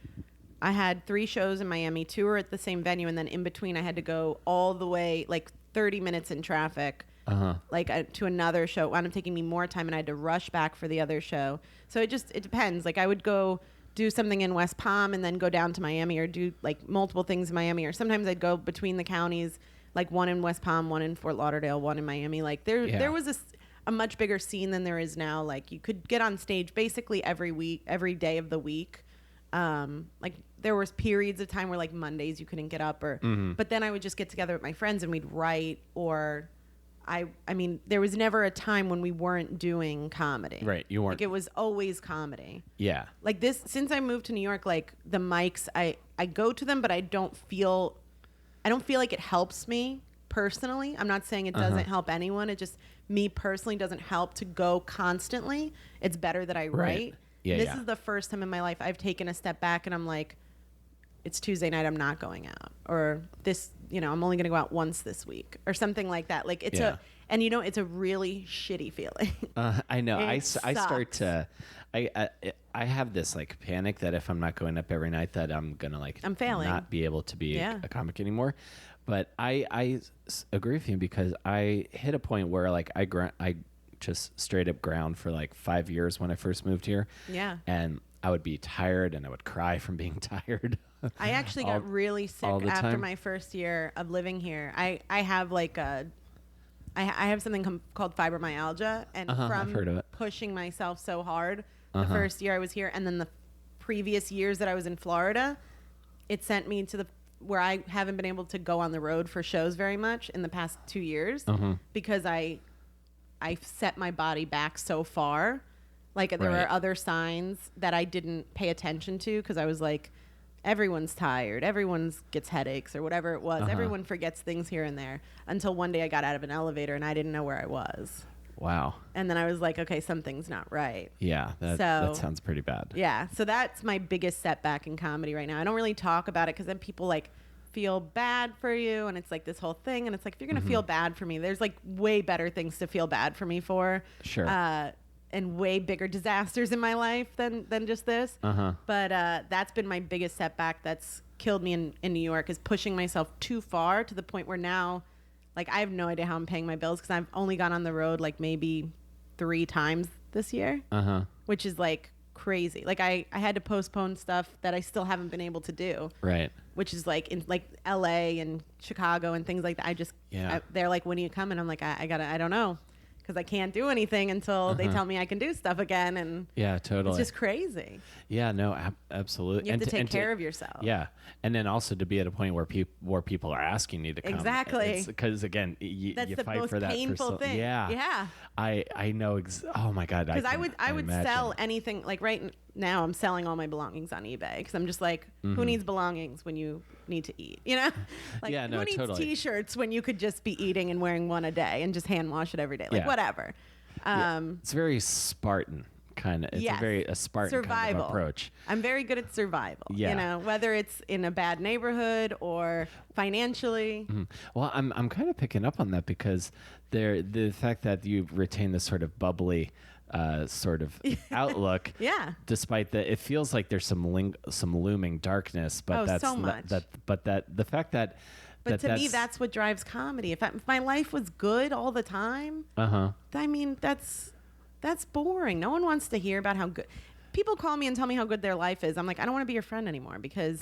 I had 3 shows in Miami. 2 were at the same venue, and then in between I had to go all the way, like 30 minutes in traffic, to another show. It wound up taking me more time, and I had to rush back for the other show. So it depends. Like, I would go do something in West Palm and then go down to Miami, or do like multiple things in Miami, or sometimes I'd go between the counties, like one in West Palm, one in Fort Lauderdale, one in Miami. Like there was a much bigger scene than there is now. Like, you could get on stage basically every week, every day of the week. Like, there was periods of time where like Mondays you couldn't get up, but then I would just get together with my friends and we'd write, or I mean, there was never a time when we weren't doing comedy. Right. You weren't. Like, it was always comedy. Yeah. Like since I moved to New York, like the mics, I go to them, but I don't feel like it helps me personally. I'm not saying it doesn't help anyone. It just, me personally, doesn't help to go constantly. It's better that I write. Yeah, this is the first time in my life I've taken a step back and I'm like, it's Tuesday night, I'm not going out. Or this, I'm only going to go out once this week, or something like that. Like, it's it's a really shitty feeling. I know. I start to, I have this like panic that if I'm not going up every night, that I'm going to I'm failing, not be able to be a comic anymore. But I agree with you, because I hit a point where like I just straight up ground for like 5 years when I first moved here. Yeah. And I would be tired and I would cry from being tired. I actually got really sick after my first year of living here. I have like I have something called fibromyalgia, and from I've heard of it. Pushing myself so hard the first year I was here, and then the previous years that I was in Florida, it sent me to where I haven't been able to go on the road for shows very much in the past 2 years, because I set my body back so far. Like, there were other signs that I didn't pay attention to, because I was like, everyone's tired, everyone gets headaches, or whatever it was. Everyone forgets things here and there, until one day I got out of an elevator and I didn't know where I was. Wow. And then I was like, okay, something's not right. Yeah, that sounds pretty bad. Yeah, so that's my biggest setback in comedy right now. I don't really talk about it, because then people like feel bad for you, and it's like this whole thing, and it's like, if you're gonna feel bad for me, there's like way better things to feel bad for me for. Sure. And way bigger disasters in my life than just this. But that's been my biggest setback that's killed me in New York, is pushing myself too far to the point where now, like, I have no idea how I'm paying my bills, because I've only gone on the road like maybe 3 times this year, which is like crazy. Like I had to postpone stuff that I still haven't been able to do. Right. Which is like in like LA and Chicago and things like that. They're like, when are you coming? I'm like, I don't know. Because I can't do anything until they tell me I can do stuff again. And yeah, totally. It's just crazy. Yeah, no, absolutely. You have to take care of yourself. Yeah. And then also to be at a point where people are asking you to come. Exactly. Because again, you fight for that. That's the most painful thing. Yeah. Yeah. I know. Oh my God. Because I would sell anything. Like right now I'm selling all my belongings on eBay, because I'm just like, who needs belongings when you need to eat? You know? Like, yeah, no, who needs totally. T-shirts when you could just be eating and wearing one a day and just hand wash it every day? Like, whatever. It's very Spartan. Kind of, it's a Spartan survival kind of approach. I'm very good at survival. Yeah. You know, whether it's in a bad neighborhood or financially. Well, I'm kind of picking up on that, because the fact that you retain this sort of bubbly sort of outlook. Yeah. Despite that, it feels like there's some looming darkness, but that's so much. The fact that. But to me, that's what drives comedy. If my life was good all the time, I mean, that's boring. No one wants to hear about how good. People call me and tell me how good their life is. I'm like, I don't want to be your friend anymore, because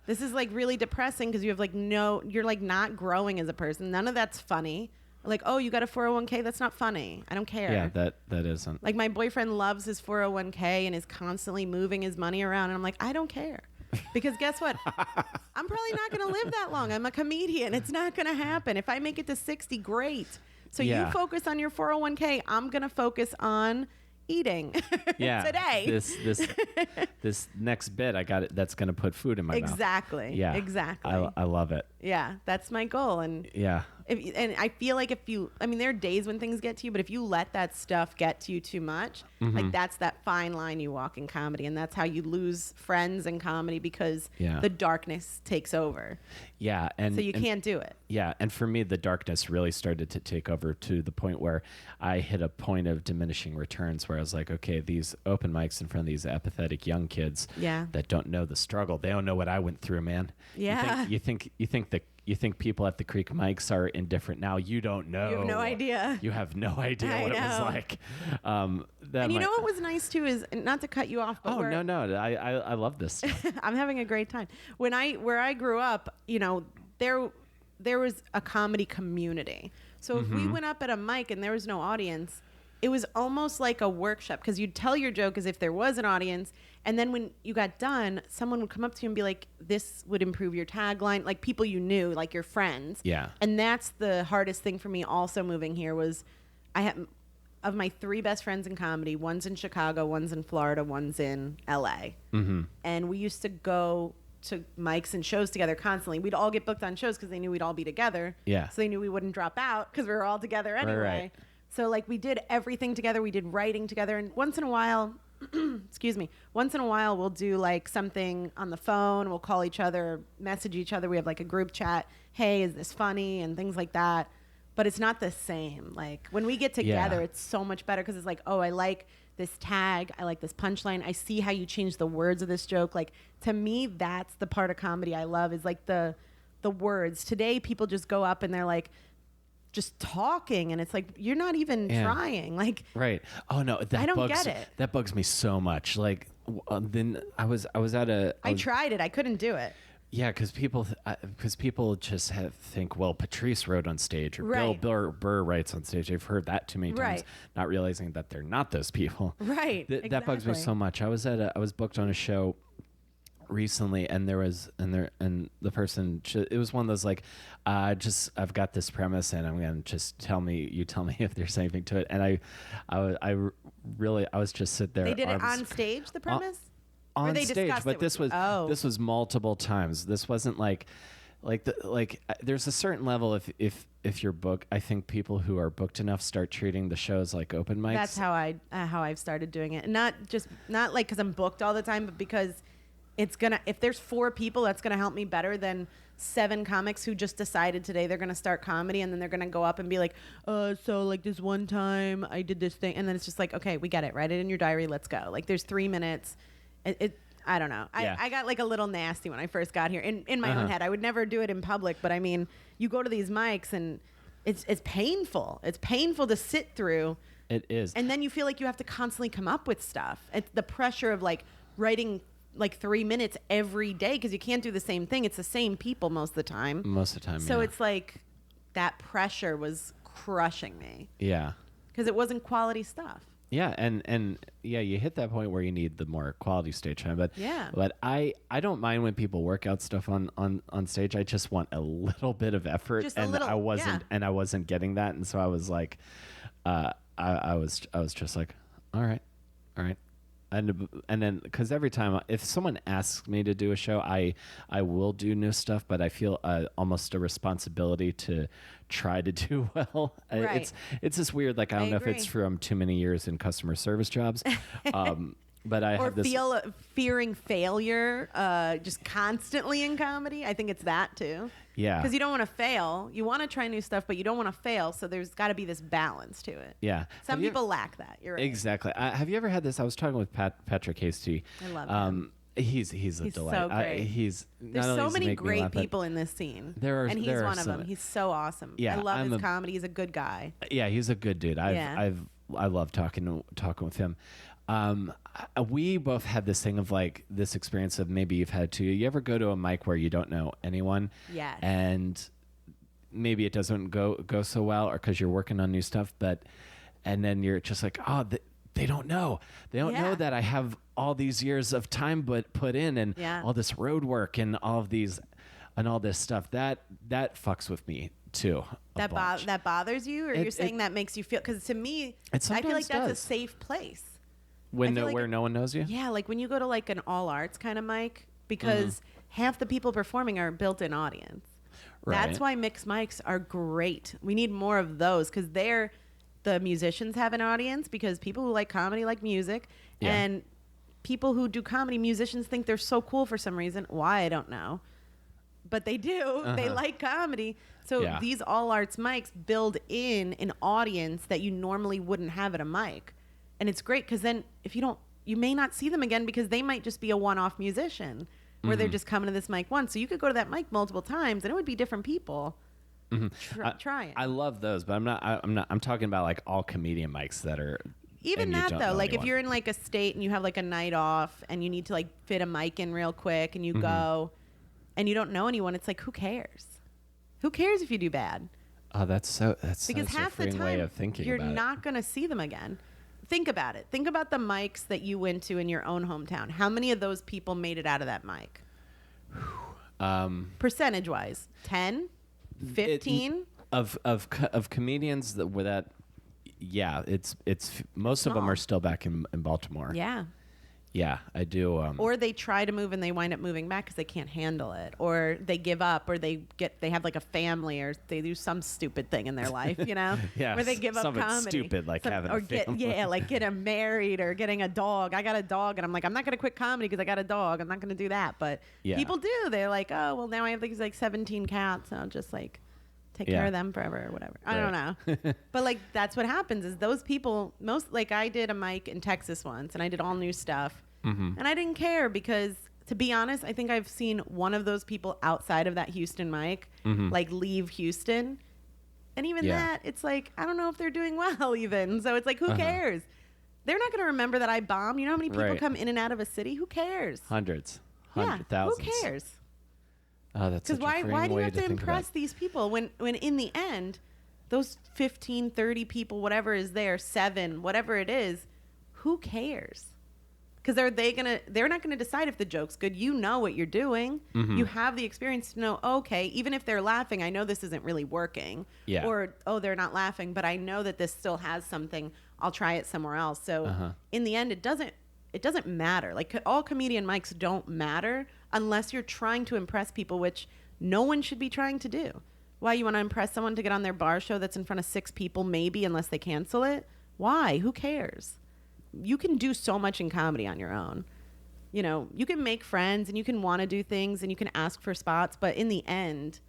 this is like really depressing, because you have like you're like not growing as a person. None of that's funny. Like, oh, you got a 401k? That's not funny. I don't care. Yeah, that isn't. Like, my boyfriend loves his 401k and is constantly moving his money around. And I'm like, I don't care. Because guess what? I'm probably not going to live that long. I'm a comedian. It's not going to happen. If I make it to 60, great. So you focus on your 401k. I'm going to focus on eating today. This next bit, I got it. That's going to put food in my mouth. Exactly. Yeah. Exactly. I love it. Yeah. That's my goal. And yeah. And I feel like there are days when things get to you, but if you let that stuff get to you too much, like that's that fine line you walk in comedy, and that's how you lose friends in comedy, because the darkness takes over. Yeah. So you can't do it. Yeah. And for me, the darkness really started to take over to the point where I hit a point of diminishing returns, where I was like, okay, these open mics in front of these apathetic young kids that don't know the struggle. They don't know what I went through, man. Yeah. You think people at the Creek mics are indifferent now. You don't know. You have no idea. You have no idea what it was like. And you know what was nice too is, not to cut you off, but no. I love this stuff. I'm having a great time. Where I grew up, there was a comedy community. So if we went up at a mic and there was no audience, it was almost like a workshop, because you'd tell your joke as if there was an audience, and then when you got done, someone would come up to you and be like, this would improve your tagline, like people you knew, like your friends. Yeah. And that's the hardest thing for me also moving here, was I had, of my 3 best friends in comedy, one's in Chicago, one's in Florida, one's in LA. And we used to go to mics and shows together constantly. We'd all get booked on shows because they knew we'd all be together. Yeah. So they knew we wouldn't drop out because we were all together anyway. Right. So like we did everything together. We did writing together, and once in a while, once in a while we'll do like something on the phone. We'll call each other, message each other. We have like a group chat. Hey, is this funny? And things like that. But it's not the same. Like when we get together, it's so much better, because it's like, oh, I like this tag. I like this punchline. I see how you change the words of this joke. Like to me, that's the part of comedy I love, is like the words. Today, people just go up and they're like, just talking, and it's like you're not even trying. Like, right? Oh no, I don't get it. That bugs me so much. Like, then I was at a. I tried it. I couldn't do it. Yeah, because people just think, well, Patrice wrote on stage, or Bill Burr writes on stage. I've heard that too many times, not realizing that they're not those people. Right. That bugs me so much. I was booked on a show recently, and the person, it was one of those like, I've got this premise, and I'm gonna just tell me if there's anything to it. And I was just sit there. They did it on stage, the premise. On stage, but this was multiple times. This wasn't like there's a certain level if you're booked. I think people who are booked enough start treating the shows like open mics. That's how I've started doing it. Not like because I'm booked all the time, but because if there's 4 people, that's gonna help me better than 7 comics who just decided today they're gonna start comedy, and then they're gonna go up and be like, so like this one time I did this thing, and then it's just like, okay, we get it, write it in your diary, let's go. Like there's 3 minutes. I don't know. Yeah. I got like a little nasty when I first got here in my own head. I would never do it in public, but I mean, you go to these mics and it's painful. It's painful to sit through. It is. And then you feel like you have to constantly come up with stuff. It's the pressure of like writing like 3 minutes every day because you can't do the same thing. It's the same people most of the time. So it's like that pressure was crushing me. Yeah. Because it wasn't quality stuff. Yeah, and yeah, you hit that point where you need the more quality stage time. But I don't mind when people work out stuff on stage. I just want a little bit of effort, I wasn't getting that, and so I was like, I was just like, all right. And then because every time if someone asks me to do a show, I will do new stuff, but I feel almost a responsibility to try to do well. Right. It's just weird. Like I don't know if it's from too many years in customer service jobs, but I have this fearing failure just constantly in comedy. I think it's that too. Yeah. Because you don't want to fail. You want to try new stuff, but you don't want to fail. So there's got to be this balance to it. Yeah. Some people lack that. You're right. Exactly. Have you ever had this? I was talking with Patrick Hasty. I love him. He's a delight. So great. There's so many great people in this scene. And he's one of them. He's so awesome. Yeah, I love his comedy. He's a good guy. Yeah, he's a good dude. I love talking with him. We both had this thing of like this experience of maybe you've had to. You ever go to a mic where you don't know anyone? Yes. And maybe it doesn't go so well, or because you're working on new stuff, and then you're just like, they don't know. They don't know that I have all these years of time put in and all this road work and all this stuff. That fucks with me too. That bothers you, or you're saying that makes you feel? Because to me, I feel like that's a safe place. Where no one knows you? Yeah, like when you go to like an all arts kind of mic, because half the people performing are built-in audience. Right. That's why mixed mics are great. We need more of those because the musicians have an audience, because people who like comedy like music, and people who do comedy, musicians think they're so cool for some reason. Why, I don't know. But they do. They like comedy. So these all arts mics build in an audience that you normally wouldn't have at a mic. And it's great because then if you may not see them again because they might just be a one-off musician where they're just coming to this mic once. So you could go to that mic multiple times and it would be different people. Try it. I love those, but I'm talking about like all comedian mics that are even that though. Like if you're in like a state and you have like a night off and you need to like fit a mic in real quick and you go and you don't know anyone, it's like, who cares? Who cares if you do bad? Oh, that's because half the time way of thinking you're about not going to see them again. Think about it. Think about the mics that you went to in your own hometown. How many of those people made it out of that mic? Percentage-wise, 10, 15 of comedians it's most of them are still back in Baltimore. Yeah, I do. Or they try to move and they wind up moving back because they can't handle it, or they give up, or they have like a family, or they do some stupid thing in their life, where they give up comedy. Stupid, like having a family. Like getting married or getting a dog. I got a dog, and I'm like, I'm not going to quit comedy because I got a dog. I'm not going to do that. But people do. They're like, oh, well, now I have these like 17 cats. I'll just like take care of them forever or whatever. I don't know. But like that's what happens is those people like I did a mic in Texas once and I did all new stuff and I didn't care because to be honest, I think I've seen one of those people outside of that Houston mic like leave Houston. And even that, it's like, I don't know if they're doing well even. So it's like, who cares? They're not going to remember that I bombed. You know how many people come in and out of a city? Who cares? Hundreds, thousands. Who cares? Oh, that's such a freeing why do you way have to impress about. these people when in the end, those 15, 30 people, whatever is there, 7, whatever it is, who cares? Because they're not gonna decide if the joke's good. You know what you're doing. You have the experience to know, okay, even if they're laughing, I know this isn't really working. Yeah. Or, oh, they're not laughing, but I know that this still has something. I'll try it somewhere else. So in the end, it doesn't matter. Like all comedian mics don't matter unless you're trying to impress people, which no one should be trying to do. Why, you want to impress someone to get on their bar show that's in front of 6 people, maybe, unless they cancel it? Why? Who cares? You can do so much in comedy on your own. you know, you can make friends and you can want to do things and you can ask for spots, but in the end,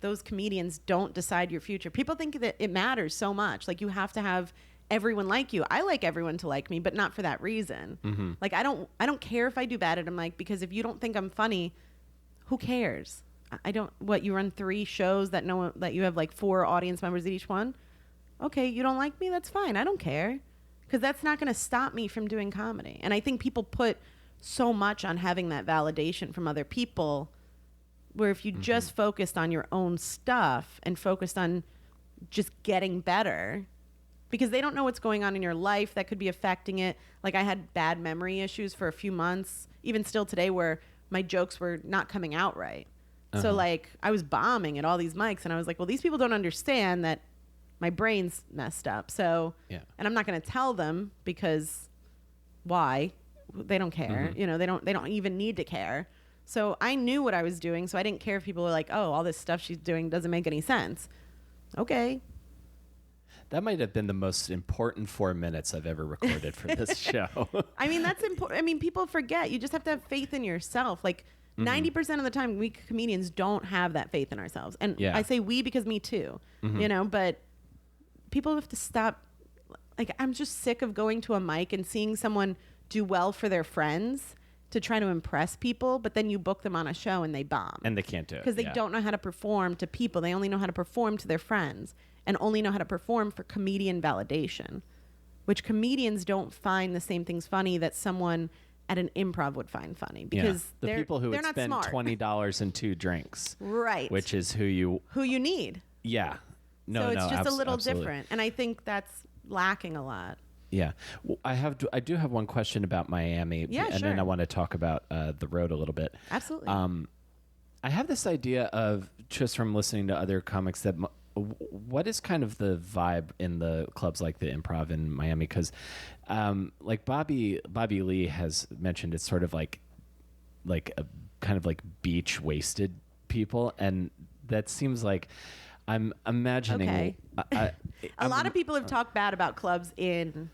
those comedians don't decide your future. People think that it matters so much. Like, you have to have everyone like you. I like everyone to like me, but not for that reason. Mm-hmm. Like, I don't care if I do bad at a mic, because if you don't think I'm funny, who cares? You run 3 shows that you have like 4 audience members at each one. Okay, you don't like me? That's fine. I don't care, because that's not going to stop me from doing comedy. And I think people put so much on having that validation from other people, where if you just focused on your own stuff and focused on just getting better, because they don't know what's going on in your life that could be affecting it. Like, I had bad memory issues for a few months, even still today, where my jokes were not coming out right. So like, I was bombing at all these mics, and I was like, well, these people don't understand that my brain's messed up. So, and I'm not going to tell them, because why? They don't care. You know, they don't even need to care. So I knew what I was doing. So I didn't care if people were like, oh, all this stuff she's doing doesn't make any sense. Okay. That might have been the most important 4 minutes I've ever recorded for this show. I mean, that's important. I mean, people forget. You just have to have faith in yourself. Like, 90% of the time, we comedians don't have that faith in ourselves. And I say we because me too, you know, but people have to stop. Like, I'm just sick of going to a mic and seeing someone do well for their friends to try to impress people, but then you book them on a show and they bomb. And they can't do it. Because they don't know how to perform to people. They only know how to perform to their friends, and only know how to perform for comedian validation, which comedians don't find the same things funny that someone at an improv would find funny, because the people who would not spend smart. $20 and 2 drinks. Right. Which is who you need. Yeah. So it's just a little different. And I think that's lacking a lot. Yeah. Well, I do have one question about Miami. Yeah, and then I want to talk about the road a little bit. Absolutely. I have this idea of, just from listening to other comics, that what is kind of the vibe in the clubs like the Improv in Miami? Because like Bobby Lee has mentioned, it's sort of like a kind of like beach wasted people, and that seems like, I'm imagining. Okay. A lot of people have talked bad about clubs in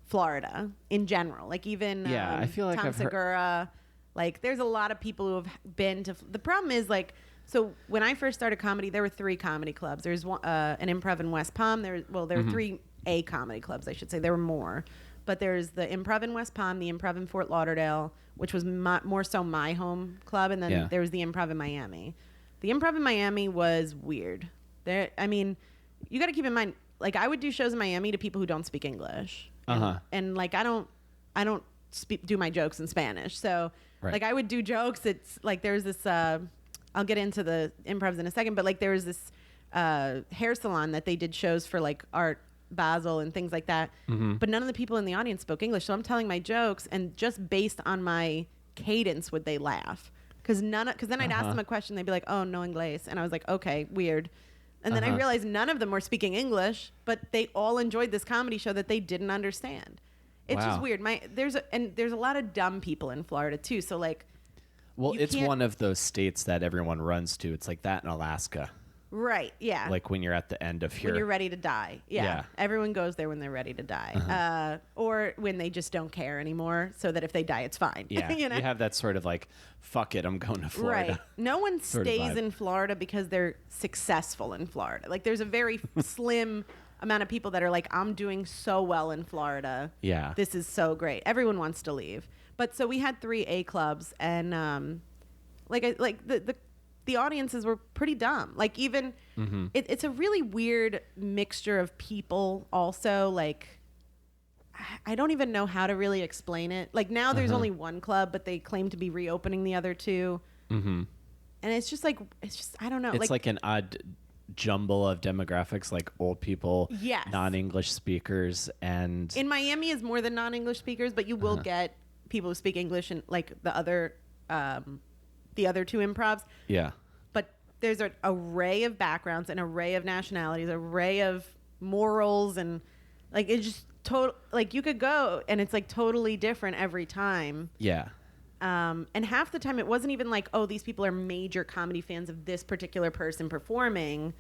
Florida in general. Like, even I feel like Tom Segura. Like, there's a lot of people who have been to. The problem is, like, so when I first started comedy, there were 3 comedy clubs. There's one, an Improv in West Palm. There were 3 A comedy clubs, I should say. There were more, but there's the Improv in West Palm, the Improv in Fort Lauderdale, which was more so my home club, and then there was the Improv in Miami. The Improv in Miami was weird. I mean, you got to keep in mind, like, I would do shows in Miami to people who don't speak English, and like, I don't do my jokes in Spanish, so like, I would do jokes. It's like, there's this. I'll get into the improvs in a second, but like, there was this hair salon that they did shows for, like Art Basel and things like that. But none of the people in the audience spoke English, so I'm telling my jokes, and just based on my cadence would they laugh, because then I'd ask them a question, they'd be like, "Oh, no English," and I was like, "Okay, weird." And then I realized none of them were speaking English, but they all enjoyed this comedy show that they didn't understand. It's just weird. There's a lot of dumb people in Florida too. So like, well, it's one of those states that everyone runs to. It's like that in Alaska. Right. Yeah. Like when you're at the end of when you're ready to die. Yeah. Everyone goes there when they're ready to die, or when they just don't care anymore, so that if they die, it's fine. Yeah. You have that sort of like, fuck it, I'm going to Florida. Right. No one stays in Florida because they're successful in Florida. Like, there's a very slim amount of people that are like, I'm doing so well in Florida. Yeah. This is so great. Everyone wants to leave. But so we had 3 A clubs, and the audiences were pretty dumb. Like, even it's a really weird mixture of people also. Like, I don't even know how to really explain it. Like, now there's only 1 club, but they claim to be reopening the other 2. And it's just I don't know. It's like an odd jumble of demographics, like old people, non-English speakers, and in Miami is more than non-English speakers, but you will get people who speak English, and like the other 2 improvs. Yeah. But there's an array of backgrounds, an array of nationalities, an array of morals, and like, it's just total. Like, you could go and it's like totally different every time. Yeah. And half the time it wasn't even like, oh, these people are major comedy fans of this particular person performing.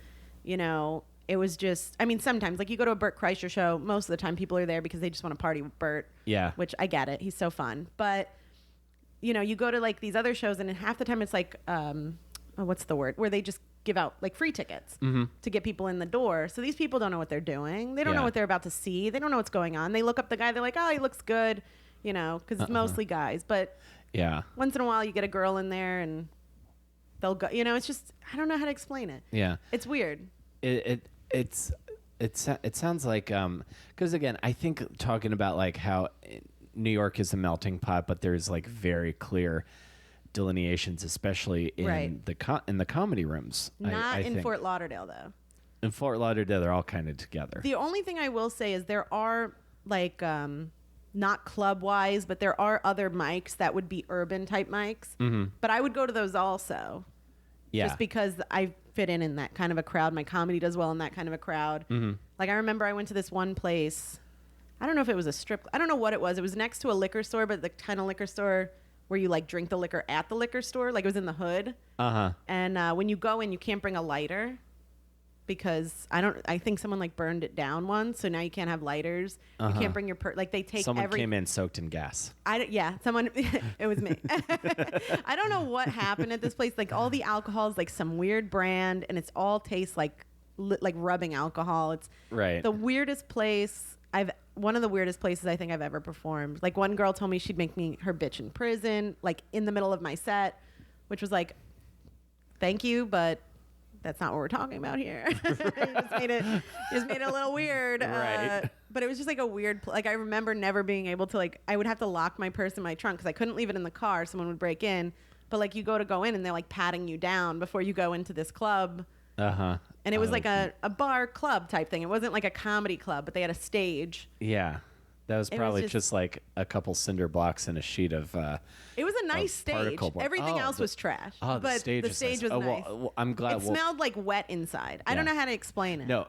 You know, it was just, I mean, sometimes, like, you go to a Bert Kreischer show, most of the time people are there because they just want to party with Bert. Yeah. Which I get it. He's so fun. But you go to like these other shows and half the time it's like, what's the word? Where they just give out like free tickets to get people in the door. So these people don't know what they're doing. They don't know what they're about to see. They don't know what's going on. They look up the guy. They're like, oh, he looks good, because it's mostly guys. But once in a while you get a girl in there and they'll go, it's just, I don't know how to explain it. Yeah. It's weird. It sounds like, because again, I think talking about like how New York is a melting pot, but there's like very clear delineations, especially in the comedy rooms. Not I in think. Fort Lauderdale, though. In Fort Lauderdale, they're all kind of together. The only thing I will say is there are like not club wise, but there are other mics that would be urban type mics. But I would go to those also. Yeah. Just because I fit in that kind of a crowd. My comedy does well in that kind of a crowd. Like I remember I went to this one place. I don't know if it was a strip. I don't know what it was. It was next to a liquor store, but the kind of liquor store where you like drink the liquor at the liquor store. Like it was in the hood. And when you go in, you can't bring a lighter because I think someone like burned it down once. So now you can't have lighters. You can't bring your like they take someone came in soaked in gas. Someone, it was me. I don't know what happened at this place. Like all the alcohol is like some weird brand and it's all tastes like rubbing alcohol. It's the weirdest place one of the weirdest places I think I've ever performed. Like one girl told me she'd make me her bitch in prison, like in the middle of my set, which was like, thank you, but that's not what we're talking about here. It just made it a little weird. Right. But it was just like a weird, like I remember never being able to I would have to lock my purse in my trunk because I couldn't leave it in the car. Someone would break in. But like you go in and they're like patting you down before you go into this club. And it was like a bar club type thing. It wasn't like a comedy club, but they had a stage. Yeah. That was probably just like a couple cinder blocks and a sheet of it was a nice stage. Everything else was trash. Oh, but the stage was nice. Well, I'm glad. It smelled like wet inside. I don't know how to explain it. No,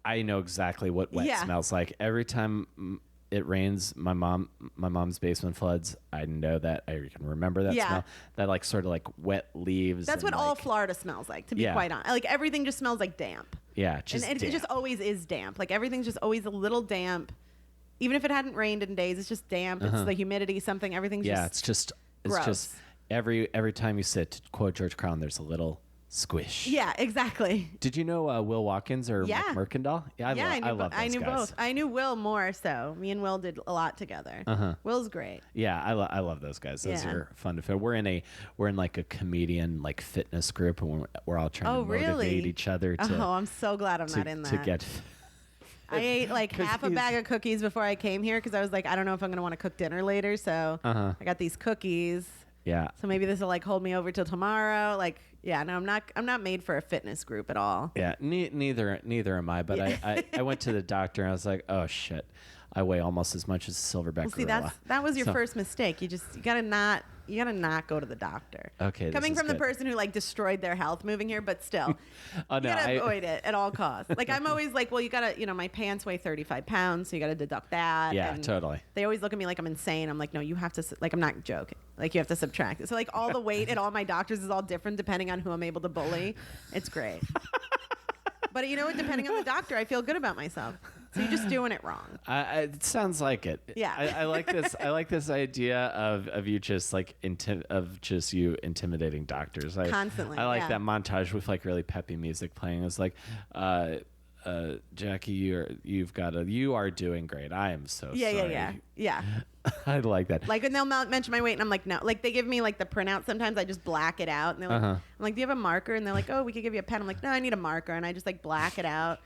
I know exactly what wet smells like. Every time it rains, my mom's basement floods. I know that. I can remember that smell. That like sort of like wet leaves. That's what all Florida smells like, to be quite honest. Like everything just smells like damp. Yeah, just and it just always is damp. Like everything's just always a little damp. Even if it hadn't rained in days, it's just damp. It's the humidity, something. Everything's just gross. It's just every time you sit, to quote George Carlin, there's a little squish. Yeah, exactly. Did you know Will Watkins or Mike Mercandale? Yeah, I love those guys. I knew both. I knew Will more so. Me and Will did a lot together. Will's great. Yeah, I love those guys. Those are fun to fit. We're in like a comedian like fitness group, and we're all trying to motivate each other. I'm so glad I'm not in that. To get. I ate like half a bag of cookies before I came here because I was like, I don't know if I'm going to want to cook dinner later. So I got these cookies. Yeah. So maybe this will like hold me over till tomorrow. Like, no, I'm not made for a fitness group at all. Yeah. Neither am I. But I went to the doctor and I was like, oh shit, I weigh almost as much as a silverback gorilla. That was your first mistake. You gotta not go to the doctor. Okay. Coming from the person who like destroyed their health moving here, but still, you gotta avoid it at all costs. Like I'm always like, well, you gotta, my pants weigh 35 pounds, so you gotta deduct that. Yeah, totally. They always look at me like I'm insane. I'm like, no, you have to, like, I'm not joking. Like you have to subtract it. So like all the weight at all my doctors is all different depending on who I'm able to bully. It's great. But you know what? Depending on the doctor, I feel good about myself. So you're just doing it wrong. It sounds like it. Yeah. I like this. I like this idea of you just like you intimidating doctors. Constantly. I like that montage with like really peppy music playing. It's like, Jacky, you are doing great. I am so sorry. Yeah. I like that. Like, and they'll mention my weight, and I'm like, no. Like, they give me like the printout. Sometimes I just black it out, and they're like, I'm like, do you have a marker? And they're like, oh, we could give you a pen. I'm like, no, I need a marker, and I just like black it out,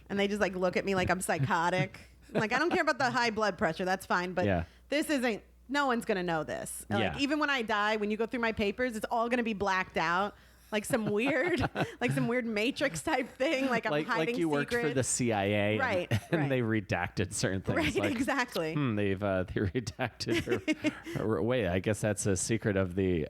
and they just like look at me like I'm psychotic. I'm like, I don't care about the high blood pressure. That's fine, but this isn't. No one's gonna know this. Like, even when I die, when you go through my papers, it's all gonna be blacked out. Like some weird Matrix type thing. Like I'm hiding you worked for the CIA, right? And they redacted certain things. Right, like, exactly. They redacted her. Wait, I guess that's a secret of the.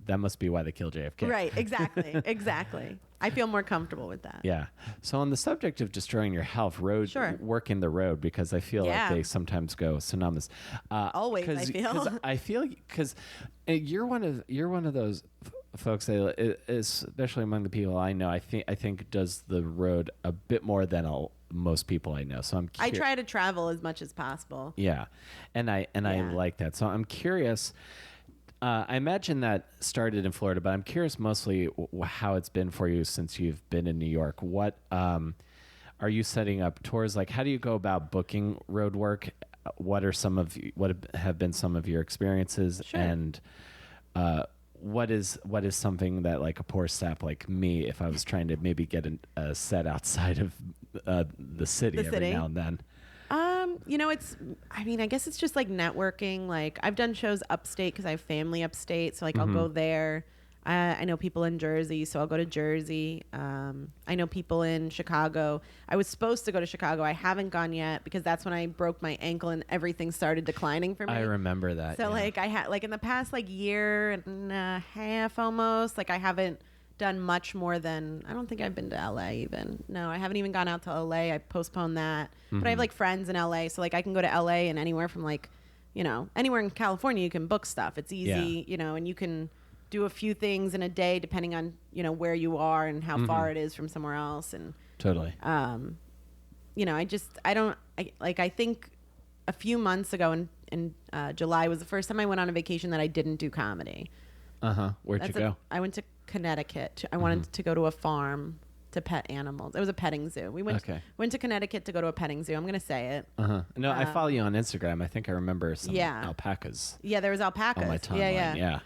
That must be why they killed JFK. Right, exactly. I feel more comfortable with that. Yeah. So on the subject of destroying your health, working the road, because I feel like they sometimes go synonymous. Always, I feel because you're one of those folks, especially among the people I know. I think does the road a bit more than most people I know. So I try to travel as much as possible. Yeah. And I like that. So I'm curious. I imagine that started in Florida, but I'm curious mostly how it's been for you since you've been in New York. What are you setting up tours? Like, how do you go about booking road work? What have been some of your experiences? Sure. And what is something that like a poor sap like me, if I was trying to maybe get a set outside of the city every now and then? I guess it's just like networking. Like I've done shows upstate because I have family upstate. So like I'll go there. I know people in Jersey, so I'll go to Jersey. I know people in Chicago. I was supposed to go to Chicago. I haven't gone yet because that's when I broke my ankle and everything started declining for me. I remember that. So like I had like in the past like year and a half almost, like I haven't done much more than, I don't think I've been to LA even. No, I haven't even gone out to LA. I postponed that. But I have like friends in LA, so like I can go to LA and anywhere from like, anywhere in California you can book stuff. It's easy, and you can do a few things in a day depending on, where you are and how far it is from somewhere else. And totally. I think a few months ago in July was the first time I went on a vacation that I didn't do comedy. Where'd you go? I went to Connecticut. I wanted to go to a farm to pet animals. It was a petting zoo. We went to Connecticut to go to a petting zoo. I'm going to say it. No, I follow you on Instagram. I think I remember some alpacas. Yeah, there was alpacas. On my timeline. Yeah.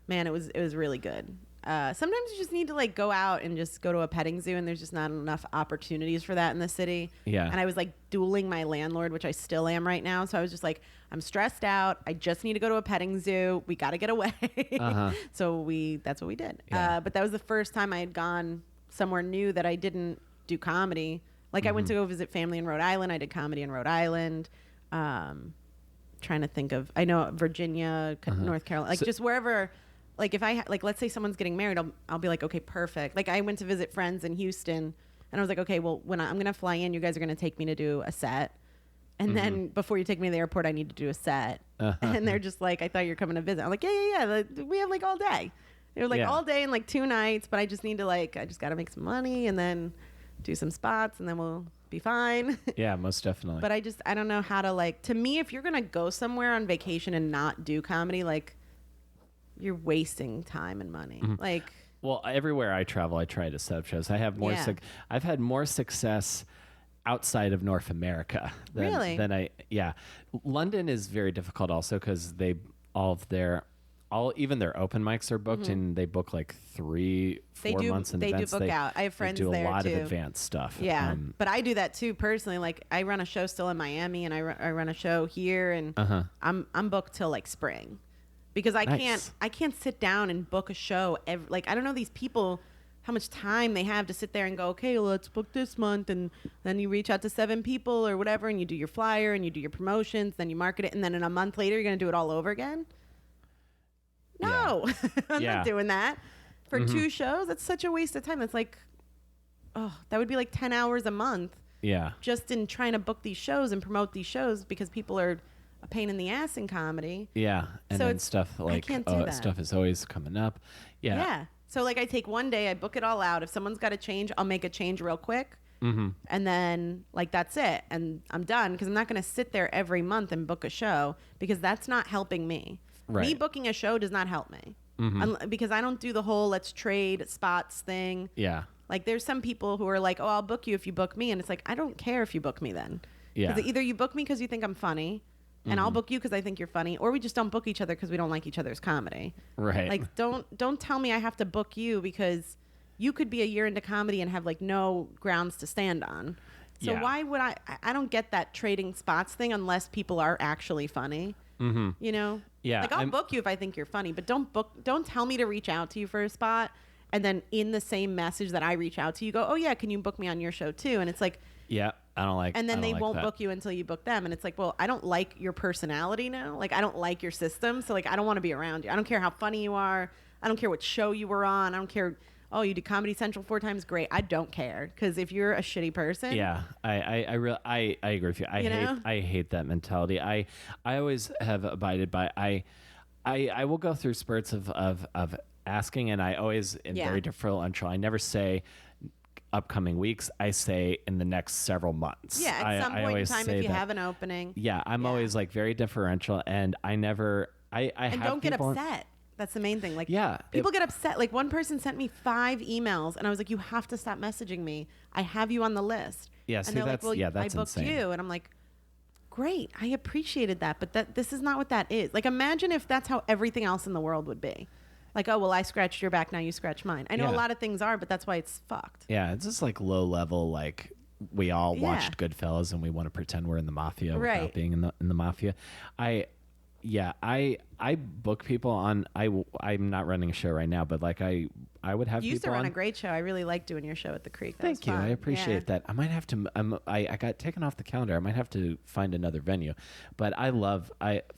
Man, it was really good. Sometimes you just need to like go out and just go to a petting zoo, and there's just not enough opportunities for that in the city. Yeah. And I was like dueling my landlord, which I still am right now. So I was just like, I'm stressed out. I just need to go to a petting zoo. We got to get away. So that's what we did. Yeah. But that was the first time I had gone somewhere new that I didn't do comedy. Like I went to go visit family in Rhode Island. I did comedy in Rhode Island. Trying to think of, I know Virginia, North Carolina, like just wherever. Like if I let's say someone's getting married, I'll be like, okay, perfect. Like I went to visit friends in Houston, and I was like, okay, well, when I'm gonna fly in, you guys are gonna take me to do a set, and then before you take me to the airport, I need to do a set. And they're just like, I thought you were coming to visit. I'm like, yeah. Like, we have like all day. They were like all day and like 2 nights, but I just need to I just got to make some money and then do some spots, and then we'll be fine. Yeah, most definitely. But I don't know how to to me, if you're gonna go somewhere on vacation and not do comedy, you're wasting time and money. Well, everywhere I travel, I try to set up shows. I have more. I've had more success outside of North America than London is very difficult also because even their open mics are booked and they book like 3-4 months in advance. They do book out. I have friends there too. They do a lot of advanced stuff. Yeah, but I do that too personally. Like I run a show still in Miami, and I run a show here, and I'm booked till like spring. Because I can't sit down and book a show. I don't know these people, how much time they have to sit there and go, okay, well, let's book this month. And then you reach out to 7 people or whatever, and you do your flyer and you do your promotions, then you market it. And then in a month later, you're going to do it all over again? No, I'm not doing that. For 2 shows, that's such a waste of time. It's like, that would be like 10 hours a month. Yeah. Just in trying to book these shows and promote these shows because people are a pain in the ass in comedy. Yeah. And so then stuff like stuff is always coming up. Yeah. Yeah. So I take one day, I book it all out. If someone's got a change, I'll make a change real quick. And then that's it. And I'm done because I'm not going to sit there every month and book a show because that's not helping me. Right. Me booking a show does not help me because I don't do the whole let's trade spots thing. Yeah. Like there's some people who are like, oh, I'll book you if you book me. And it's like, I don't care if you book me then. Yeah. Because either you book me because you think I'm funny, and I'll book you because I think you're funny, or we just don't book each other because we don't like each other's comedy. Right. Like don't tell me I have to book you because you could be a year into comedy and have no grounds to stand on. So why would I don't get that trading spots thing unless people are actually funny. Yeah. I'll book you if I think you're funny, but don't tell me to reach out to you for a spot and then in the same message that I reach out to you go, oh yeah, can you book me on your show too? And it's like, yeah, I don't like. And then they won't that. book you until you book them, and it's like, well, I don't like your personality now. I don't like your system, so I don't want to be around you. I don't care how funny you are. I don't care what show you were on. I don't care. Oh, you did Comedy Central 4 times? Great. I don't care because if you're a shitty person, yeah, I agree with you. I hate that mentality. I always have abided by. I will go through spurts of asking, and I always am very deferential. I never say, upcoming weeks. I say in the next several months. Yeah, at some point in time, if you have an opening. Yeah, I'm always like very differential, and I never. I and have don't get upset. That's the main thing. Like, people get upset. Like, one person sent me 5 emails, and I was like, "You have to stop messaging me. I have you on the list." Yeah, and see, they're that's like, "Well, that's I booked insane. you," and I'm like, "Great, I appreciated that, but this is not what that is." Like, imagine if that's how everything else in the world would be. Like, oh, well, I scratched your back, now you scratch mine. I know a lot of things are, but that's why it's fucked. Yeah, it's just like low level. Like, we all watched Goodfellas, and we want to pretend we're in the mafia without being in the mafia. I book people on. I'm not running a show right now, but like I would have. You used people to run on. a great show. I really liked doing your show at the Creek. That Thank you. was fun. I appreciate that. I might have to. I got taken off the calendar. I might have to find another venue. But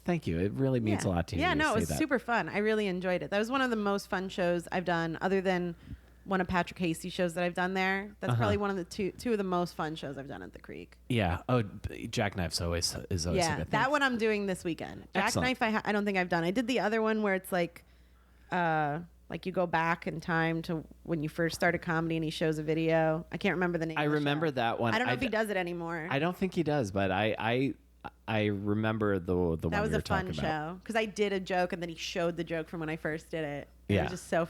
thank you. It really means a lot to you. Yeah, no, it was that. super fun. I really enjoyed it. That was one of the most fun shows I've done, other than one of Patrick Hasty's shows that I've done there. That's probably one of the two of the most fun shows I've done at the Creek. Yeah. Oh, Jackknife's always a good thing. That one I'm doing this weekend. Jackknife, I don't think I've done. I did the other one where it's like you go back in time to when you first started comedy, and he shows a video. I can't remember the name. I remember that one. I don't know if he does it anymore. I don't think he does, but I remember the one that was we were a fun talking show about. Because I did a joke, and then he showed the joke from when I first did it. It was just so.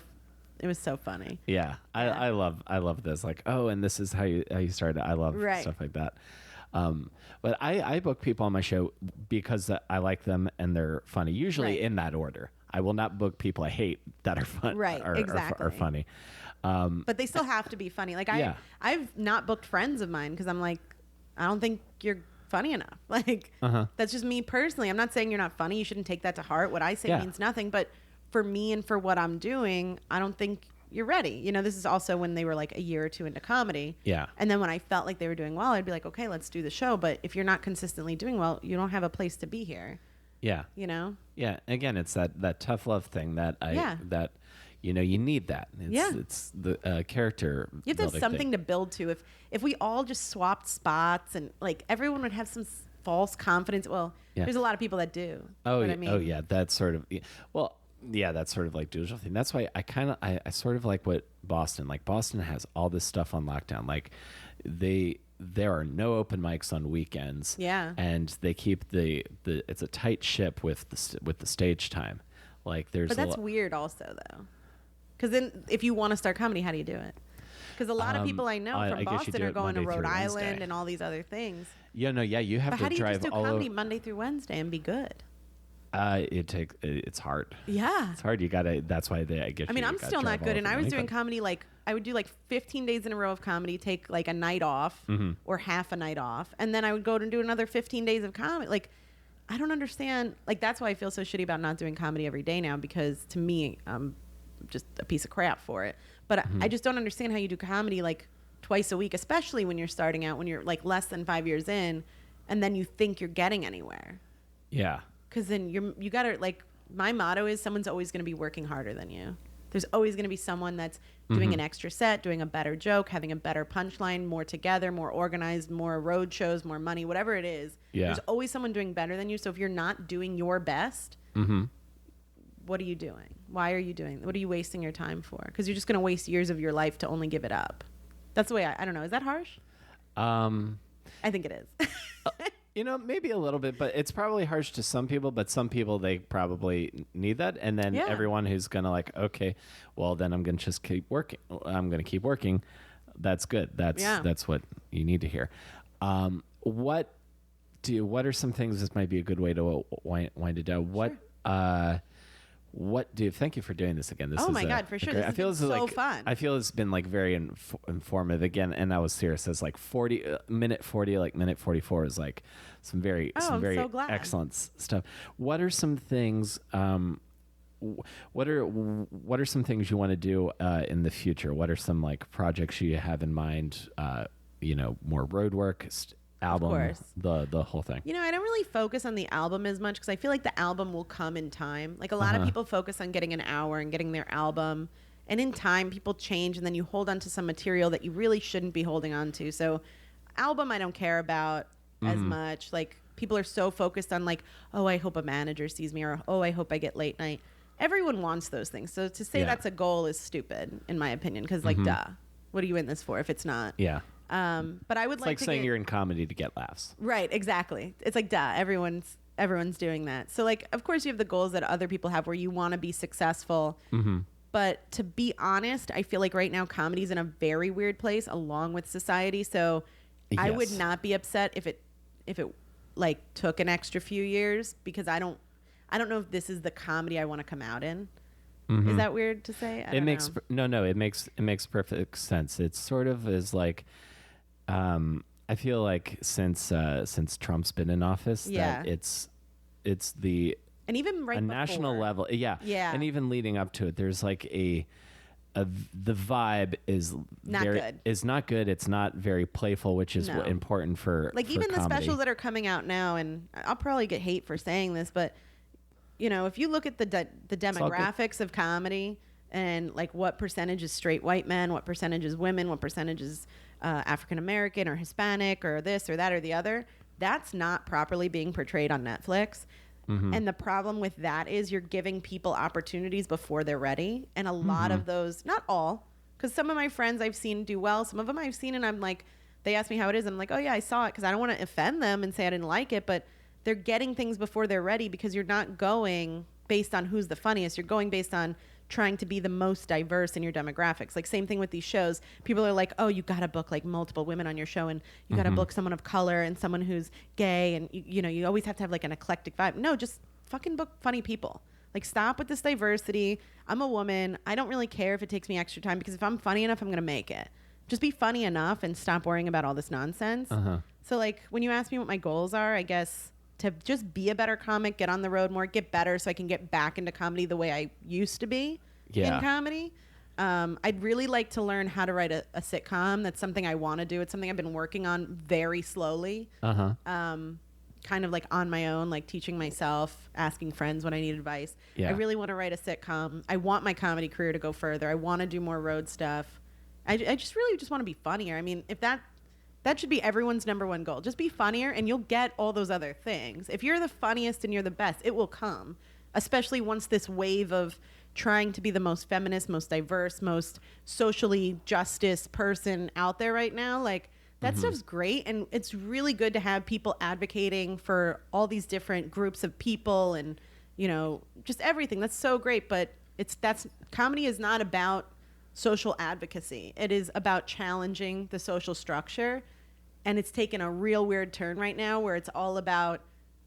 It was so funny. Yeah. I love this. Like, oh, and this is how you started. I love stuff like that. But I book people on my show because I like them and they're funny. Usually in that order. I will not book people I hate that are fun. Right. Exactly. Are funny. But they still have to be funny. Like I've not booked friends of mine because I'm like, I don't think you're funny enough. Like that's just me personally. I'm not saying you're not funny. You shouldn't take that to heart. What I say means nothing. But for me and for what I'm doing, I don't think you're ready. You know, this is also when they were like a year or two into comedy. Yeah. And then when I felt like they were doing well, I'd be like, okay, let's do the show. But if you're not consistently doing well, you don't have a place to be here. Yeah. You know? Yeah. Again, it's that tough love thing that you need that. It's the character. You have to have something thing. to build to. If we all just swapped spots and like everyone would have some false confidence. Well, there's a lot of people that do. Oh, I mean? Oh yeah. That's sort of, well, yeah, that's sort of like delusional thing. That's why I sort of like what Boston. Like Boston has all this stuff on lockdown. Like there are no open mics on weekends. Yeah, and they keep the it's a tight ship with the stage time. Like but that's weird also though, because then if you want to start comedy, how do you do it? Because a lot of people I know from Boston are going to Rhode Island and all these other things. Yeah, no, yeah, you have but to how do you drive just do comedy Monday through Wednesday and be good? It's hard. Yeah, it's hard. You gotta. That's why I get. I mean, I'm still not good, and I was doing comedy like I would do like 15 days in a row of comedy, take like a night off or half a night off, and then I would go and do another 15 days of comedy. Like, I don't understand. Like, that's why I feel so shitty about not doing comedy every day now, because to me, I'm just a piece of crap for it. But I just don't understand how you do comedy like twice a week, especially when you're starting out, when you're like less than 5 years in, and then you think you're getting anywhere. Yeah. Because then you gotta, like, my motto is someone's always going to be working harder than you. There's always going to be someone that's doing an extra set, doing a better joke, having a better punchline, more together, more organized, more road shows, more money, whatever it is. Yeah. There's always someone doing better than you. So if you're not doing your best, what are you doing? Why are you doing? What are you wasting your time for? Because you're just going to waste years of your life to only give it up. That's the way I don't know. Is that harsh? I think it is. You know, maybe a little bit, but it's probably harsh to some people, but some people, they probably need that. And then everyone who's going to like, okay, well, then I'm going to just keep working. I'm going to keep working. That's good. That's what you need to hear. What are some things, this might be a good way to wind it down. Thank you for doing this again. Oh my God, for sure. This is so fun. I feel it's been like very informative again. And I was serious. It's like minute 40, like minute 44 is like some very so excellent stuff. What are some things, what are some things you want to do in the future? What are some like projects you have in mind? More road work, album, the whole thing. You know, I don't really focus on the album as much because I feel like the album will come in time. Like a lot of people focus on getting an hour and getting their album, and in time people change, and then you hold on to some material that you really shouldn't be holding on to. So album I don't care about as much. Like people are so focused on like, oh, I hope a manager sees me, or oh, I hope I get late night. Everyone wants those things. So to say that's a goal is stupid in my opinion, because like duh. What are you in this for if it's not? Yeah. But I would like saying you're in comedy to get laughs. Right, exactly. It's like, duh, everyone's doing that. So like, of course you have the goals that other people have where you want to be successful. Mm-hmm. But to be honest, I feel like right now comedy's in a very weird place along with society. So I would not be upset if it like took an extra few years, because I don't know if this is the comedy I want to come out in. Mm-hmm. Is that weird to say? It makes perfect sense. It sort of is like, I feel like since Trump's been in office, that it's the, and even right a before. national level, and even leading up to it, there's like the vibe is not good. Is not good. It's not very playful, which is important for like for even comedy. The specials that are coming out now, and I'll probably get hate for saying this, but you know, if you look at the demographics of comedy and like what percentage is straight white men, what percentage is women, what percentage is African American or Hispanic or this or that or the other, that's not properly being portrayed on Netflix. Mm-hmm. And the problem with that is you're giving people opportunities before they're ready. And a lot of those, not all, because some of my friends I've seen do well. Some of them I've seen and I'm like, they ask me how it is. I'm like, oh yeah, I saw it, because I don't want to offend them and say I didn't like it. But they're getting things before they're ready, because you're not going based on who's the funniest. You're going based on trying to be the most diverse in your demographics. Like same thing with these shows. People are like, oh, you got to book like multiple women on your show, and you got to book someone of color and someone who's gay, and you know, you always have to have like an eclectic vibe. No, just fucking book funny people. Like stop with this diversity. I'm a woman. I don't really care if it takes me extra time, because if I'm funny enough, I'm going to make it. Just be funny enough and stop worrying about all this nonsense. So like when you ask me what my goals are, I guess to just be a better comic, get on the road more, get better so I can get back into comedy the way I used to be in comedy. I'd really like to learn how to write a sitcom. That's something I want to do. It's something I've been working on very slowly. Kind of like on my own, like teaching myself, asking friends when I need advice. I really want to write a sitcom. I want my comedy career to go further. I want to do more road stuff. I just really just want to be funnier. I mean, if that should be everyone's number one goal. Just be funnier and you'll get all those other things. If you're the funniest and you're the best, it will come. Especially once this wave of trying to be the most feminist, most diverse, most socially justice person out there right now, like that stuff's great. And it's really good to have people advocating for all these different groups of people and, you know, just everything. That's so great. But comedy is not about social advocacy. It is about challenging the social structure. And it's taken a real weird turn right now where it's all about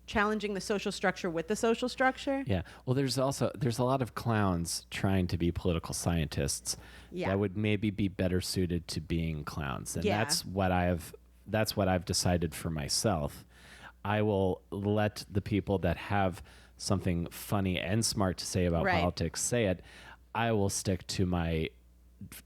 challenging the social structure with the social structure. Yeah. Well, there's a lot of clowns trying to be political scientists that would maybe be better suited to being clowns. And that's what I've decided for myself. I will let the people that have something funny and smart to say about politics say it. I will stick to my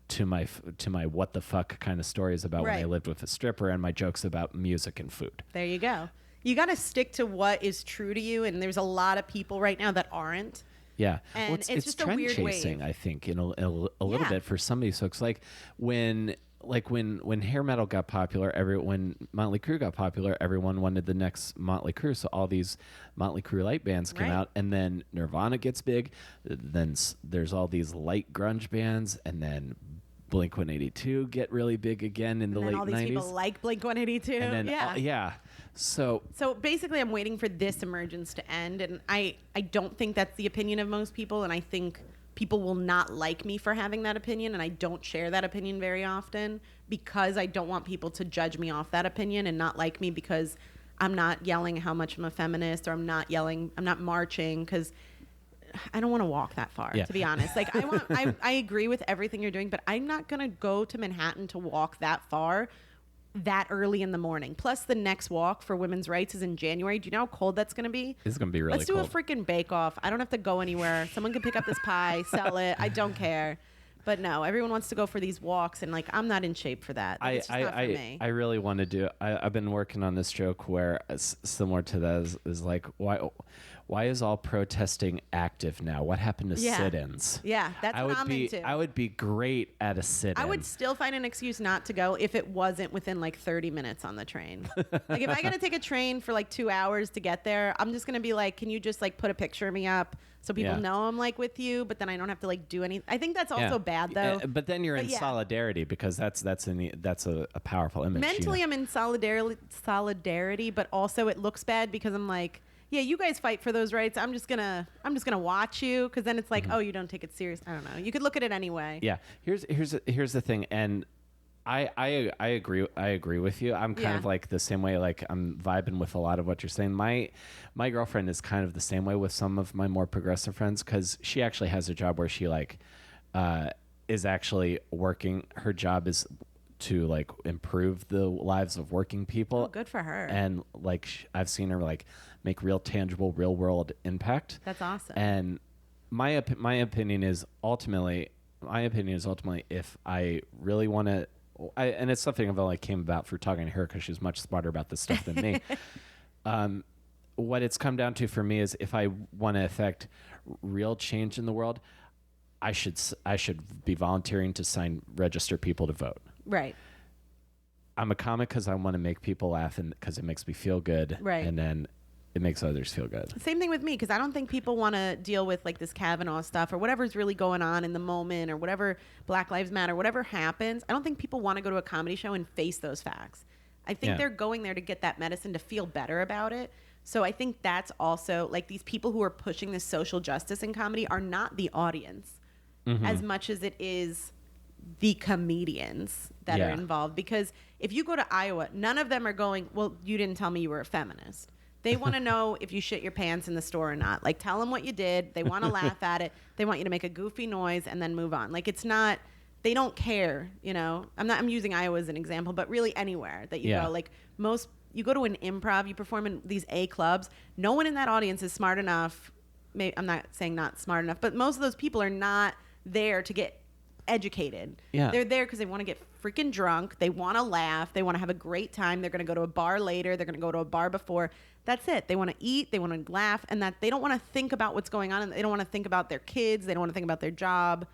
what the fuck kind of stories about when I lived with a stripper and my jokes about music and food. There you go. You got to stick to what is true to you, and there's a lot of people right now that aren't. Yeah, and well, it's just trend a weird chasing, wave. I think, in a little bit for some of these folks. Like when hair metal got popular, when Motley Crue got popular, everyone wanted the next Motley Crue. So all these Motley Crue light bands came out, and then Nirvana gets big. Then there's all these light grunge bands, and then Blink-182 get really big again in the late 90s. All these people like Blink-182. And then, So basically I'm waiting for this emergence to end, and I don't think that's the opinion of most people, and I think people will not like me for having that opinion, and I don't share that opinion very often because I don't want people to judge me off that opinion and not like me because I'm not yelling how much I'm a feminist, or I'm not marching, because I don't want to walk that far, to be honest. Like I agree with everything you're doing, but I'm not going to go to Manhattan to walk that far that early in the morning. Plus the next walk for women's rights is in January. Do you know how cold that's going to be? It's going to be really cold. Let's do a freaking bake-off. I don't have to go anywhere. Someone can pick up this pie, sell it. I don't care. But no, everyone wants to go for these walks, and like I'm not in shape for that. It's just not for me. I really want to do. I've been working on this joke where similar to that is like why is all protesting active now? What happened to sit-ins? Yeah, that's what I'm into. I would be great at a sit-in. I would still find an excuse not to go if it wasn't within like 30 minutes on the train. Like if I got to take a train for like 2 hours to get there, I'm just gonna be like, can you just like put a picture of me up so people know I'm like with you, but then I don't have to like do anything. I think that's also bad though. But then you're in solidarity because that's a powerful image. Mentally, I'm in solidarity, but also it looks bad because I'm like, yeah, you guys fight for those rights. I'm just gonna watch you, because then it's like, oh, you don't take it serious. I don't know. You could look at it anyway. Yeah. Here's the thing, and I agree with you. I'm kind of like the same way. Like, I'm vibing with a lot of what you're saying. My girlfriend is kind of the same way with some of my more progressive friends, because she actually has a job where she is actually working. Her job is to like improve the lives of working people. Oh, good for her. And like I've seen her like make real tangible, real world impact. That's awesome. And my opinion is ultimately if I really want to, and it's something that like came about through talking to her because she's much smarter about this stuff than me. What it's come down to for me is if I want to affect real change in the world, I should be volunteering to register people to vote. Right. I'm a comic because I want to make people laugh and because it makes me feel good. Right. And then it makes others feel good. Same thing with me, because I don't think people want to deal with like this Kavanaugh stuff or whatever's really going on in the moment, or whatever, Black Lives Matter, whatever happens. I don't think people want to go to a comedy show and face those facts. I think they're going there to get that medicine to feel better about it. So I think that's also like these people who are pushing this social justice in comedy are not the audience as much as it is the comedians that are involved. Because if you go to Iowa, none of them are going, well, you didn't tell me you were a feminist. They want to know if you shit your pants in the store or not. Like, tell them what you did. They want to laugh at it. They want you to make a goofy noise and then move on. Like, it's not, they don't care, you know. I'm using Iowa as an example, but really anywhere that you go. Like, you go to an improv, you perform in these A clubs. No one in that audience is smart enough. I'm not saying not smart enough, but most of those people are not there to get educated. Yeah. They're there because they want to get freaking drunk. They want to laugh. They want to have a great time. They're going to go to a bar later. They're going to go to a bar before. That's it. They want to eat. They want to laugh, and that they don't want to think about what's going on. And they don't want to think about their kids. They don't want to think about their job.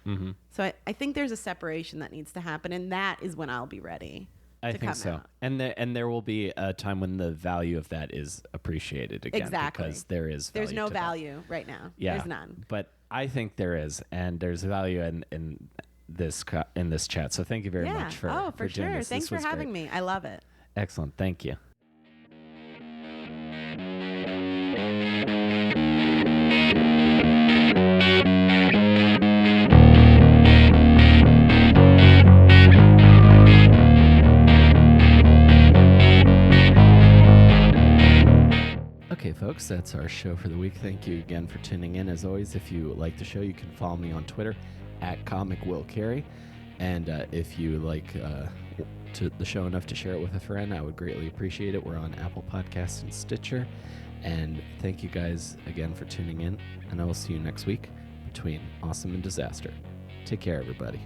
So I think there's a separation that needs to happen, and that is when I'll be ready. I think so. Out. And there will be a time when the value of that is appreciated again. Exactly. Because there's no value right now. Yeah. There's none. But I think there is, and there's value in this chat. So thank you very much for for doing sure. this. Thanks for having me. I love it. Excellent. Thank you. Okay, folks, that's our show for the week. Thank you again for tuning in. As always, if you like the show, you can follow me on Twitter @ComicWillCarey. And if you like the show enough to share it with a friend, I would greatly appreciate it. We're on Apple Podcasts and Stitcher. And thank you guys again for tuning in. And I will see you next week between Awesome and Disaster. Take care, everybody.